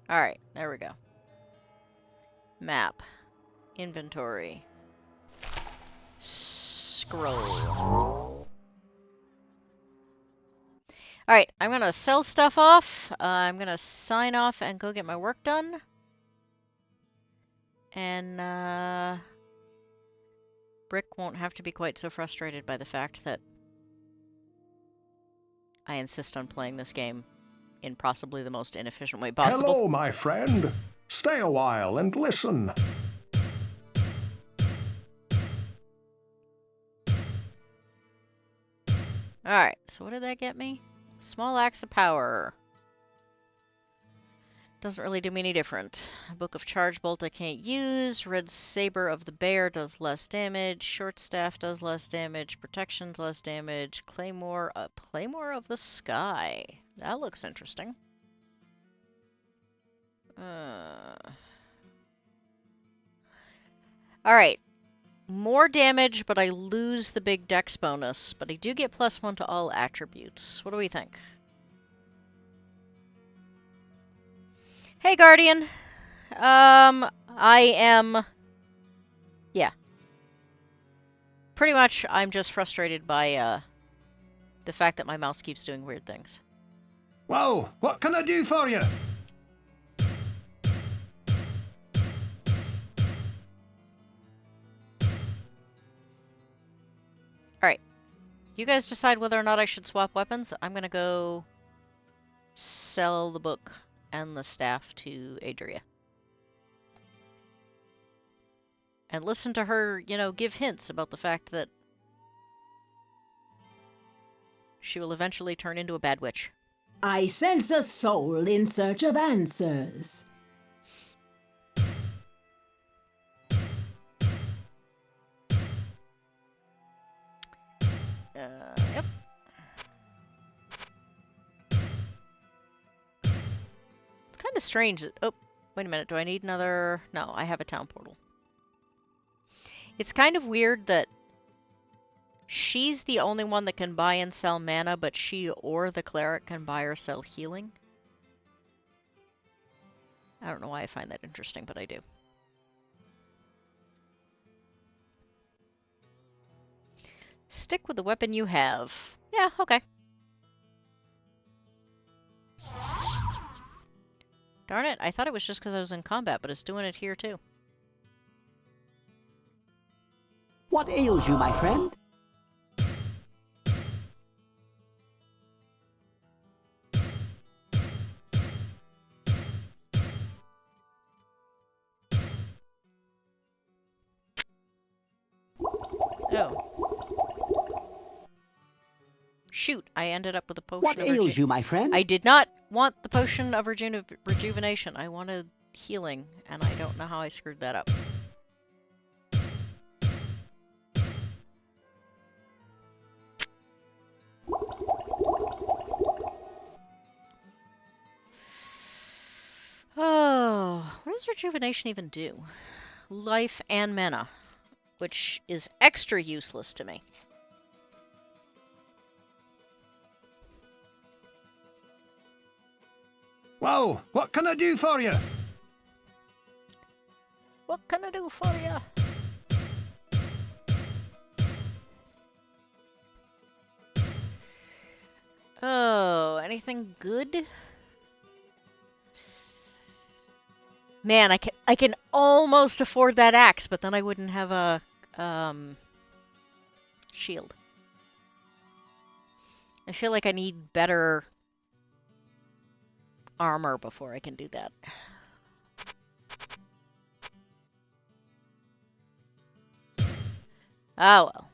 Speaker 1: Alright, there we go. Map. Inventory. Scroll. Alright, I'm gonna sell stuff off. I'm gonna sign off and go get my work done. And, Brick won't have to be quite so frustrated by the fact that I insist on playing this game in possibly the most inefficient way possible.
Speaker 2: Hello, my friend. Stay a while and listen.
Speaker 1: Alright, so what did that get me? Small axe of power. Doesn't really do me any different. Book of Charge Bolt I can't use. Red Saber of the Bear does less damage. Short Staff does less damage. Protection's less damage. Claymore of the Sky. That looks interesting. Alright. More damage, but I lose the big dex bonus. But I do get +1 to all attributes. What do we think? Hey, Guardian. I am... Yeah. Pretty much, I'm just frustrated by, the fact that my mouse keeps doing weird things.
Speaker 4: Well, what can I do for you?
Speaker 1: Alright. You guys decide whether or not I should swap weapons. I'm gonna go sell the book and the staff to Adria. And listen to her, you know, give hints about the fact that she will eventually turn into a bad witch.
Speaker 3: I sense a soul in search of answers.
Speaker 1: Yep. It's kind of strange that... Oh, wait a minute. Do I need another... No, I have a town portal. It's kind of weird that she's the only one that can buy and sell mana, but she or the cleric can buy or sell healing. I don't know why I find that interesting, but I do. Stick with the weapon you have. Yeah, okay. Darn it, I thought it was just because I was in combat, but it's doing it here too.
Speaker 7: What ails you, my friend?
Speaker 1: Oh. Shoot, I ended up with a potion
Speaker 7: What
Speaker 1: of
Speaker 7: ails you, my friend?
Speaker 1: I did not want the potion of rejuvenation. I wanted healing, and I don't know how I screwed that up. Oh, what does rejuvenation even do? Life and mana, which is extra useless to me.
Speaker 4: Whoa, what can I do for you?
Speaker 1: What can I do for you? Oh, anything good? Man, I can almost afford that axe, but then I wouldn't have a shield. I feel like I need better armor before I can do that. Oh well.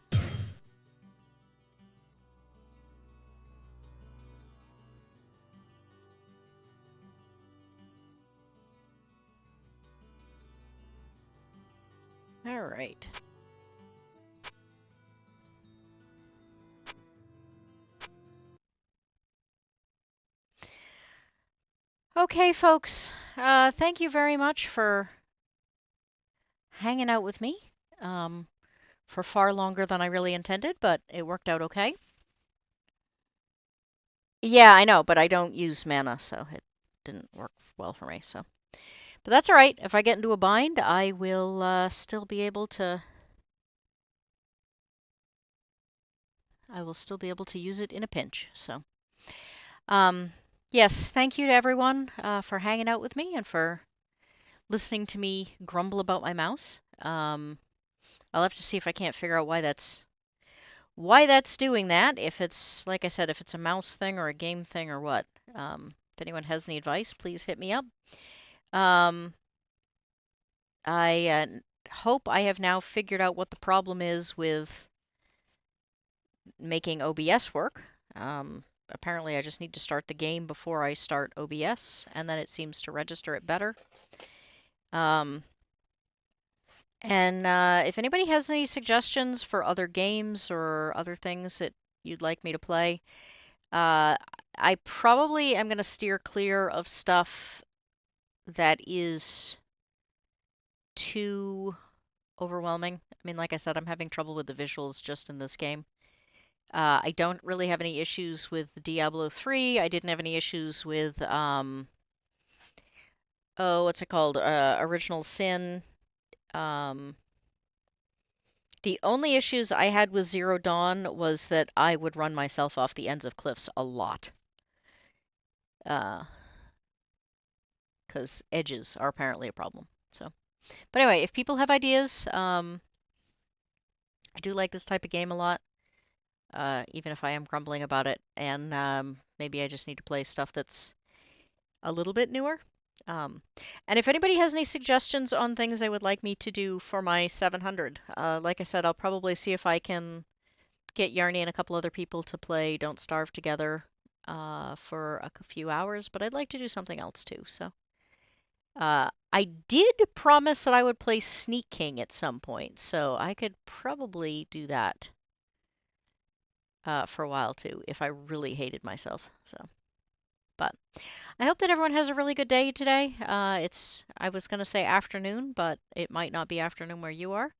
Speaker 1: All right. Okay, folks. Thank you very much for hanging out with me for far longer than I really intended, but it worked out okay. Yeah, I know, but I don't use mana, so it didn't work well for me. So, but that's all right. If I get into a bind, I will still be able to. I will still be able to use it in a pinch. So, yes, thank you to everyone for hanging out with me and for listening to me grumble about my mouse. I'll have to see if I can't figure out why that's doing that. If it's, like I said, if it's a mouse thing or a game thing or what. If anyone has any advice, please hit me up. I hope I have now figured out what the problem is with making OBS work. Apparently, I just need to start the game before I start OBS, and then it seems to register it better. And if anybody has any suggestions for other games or other things that you'd like me to play, I probably am going to steer clear of stuff that is too overwhelming. I mean, like I said, I'm having trouble with the visuals just in this game. I don't really have any issues with Diablo 3. I didn't have any issues with, what's it called? Original Sin. The only issues I had with Zero Dawn was that I would run myself off the ends of cliffs a lot. Because edges are apparently a problem. So, but anyway, if people have ideas, I do like this type of game a lot. Even if I am grumbling about it, and maybe I just need to play stuff that's a little bit newer. And if anybody has any suggestions on things they would like me to do for my 700, like I said, I'll probably see if I can get Yarny and a couple other people to play Don't Starve together for a few hours, but I'd like to do something else too. So I did promise that I would play Sneak King at some point, so I could probably do that for a while too if I really hated myself. So, but I hope that everyone has a really good day today. I was gonna say afternoon, but it might not be afternoon where you are.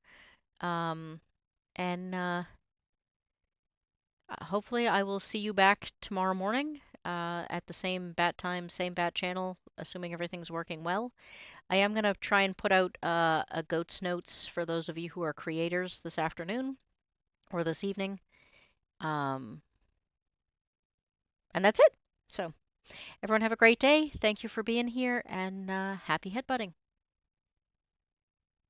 Speaker 1: And hopefully I will see you back tomorrow morning at the same bat time, same bat channel, assuming everything's working well. I am going to try and put out a Goat's Notes for those of you who are creators this afternoon or this evening. And that's it. So everyone have a great day. Thank you for being here, and happy headbutting.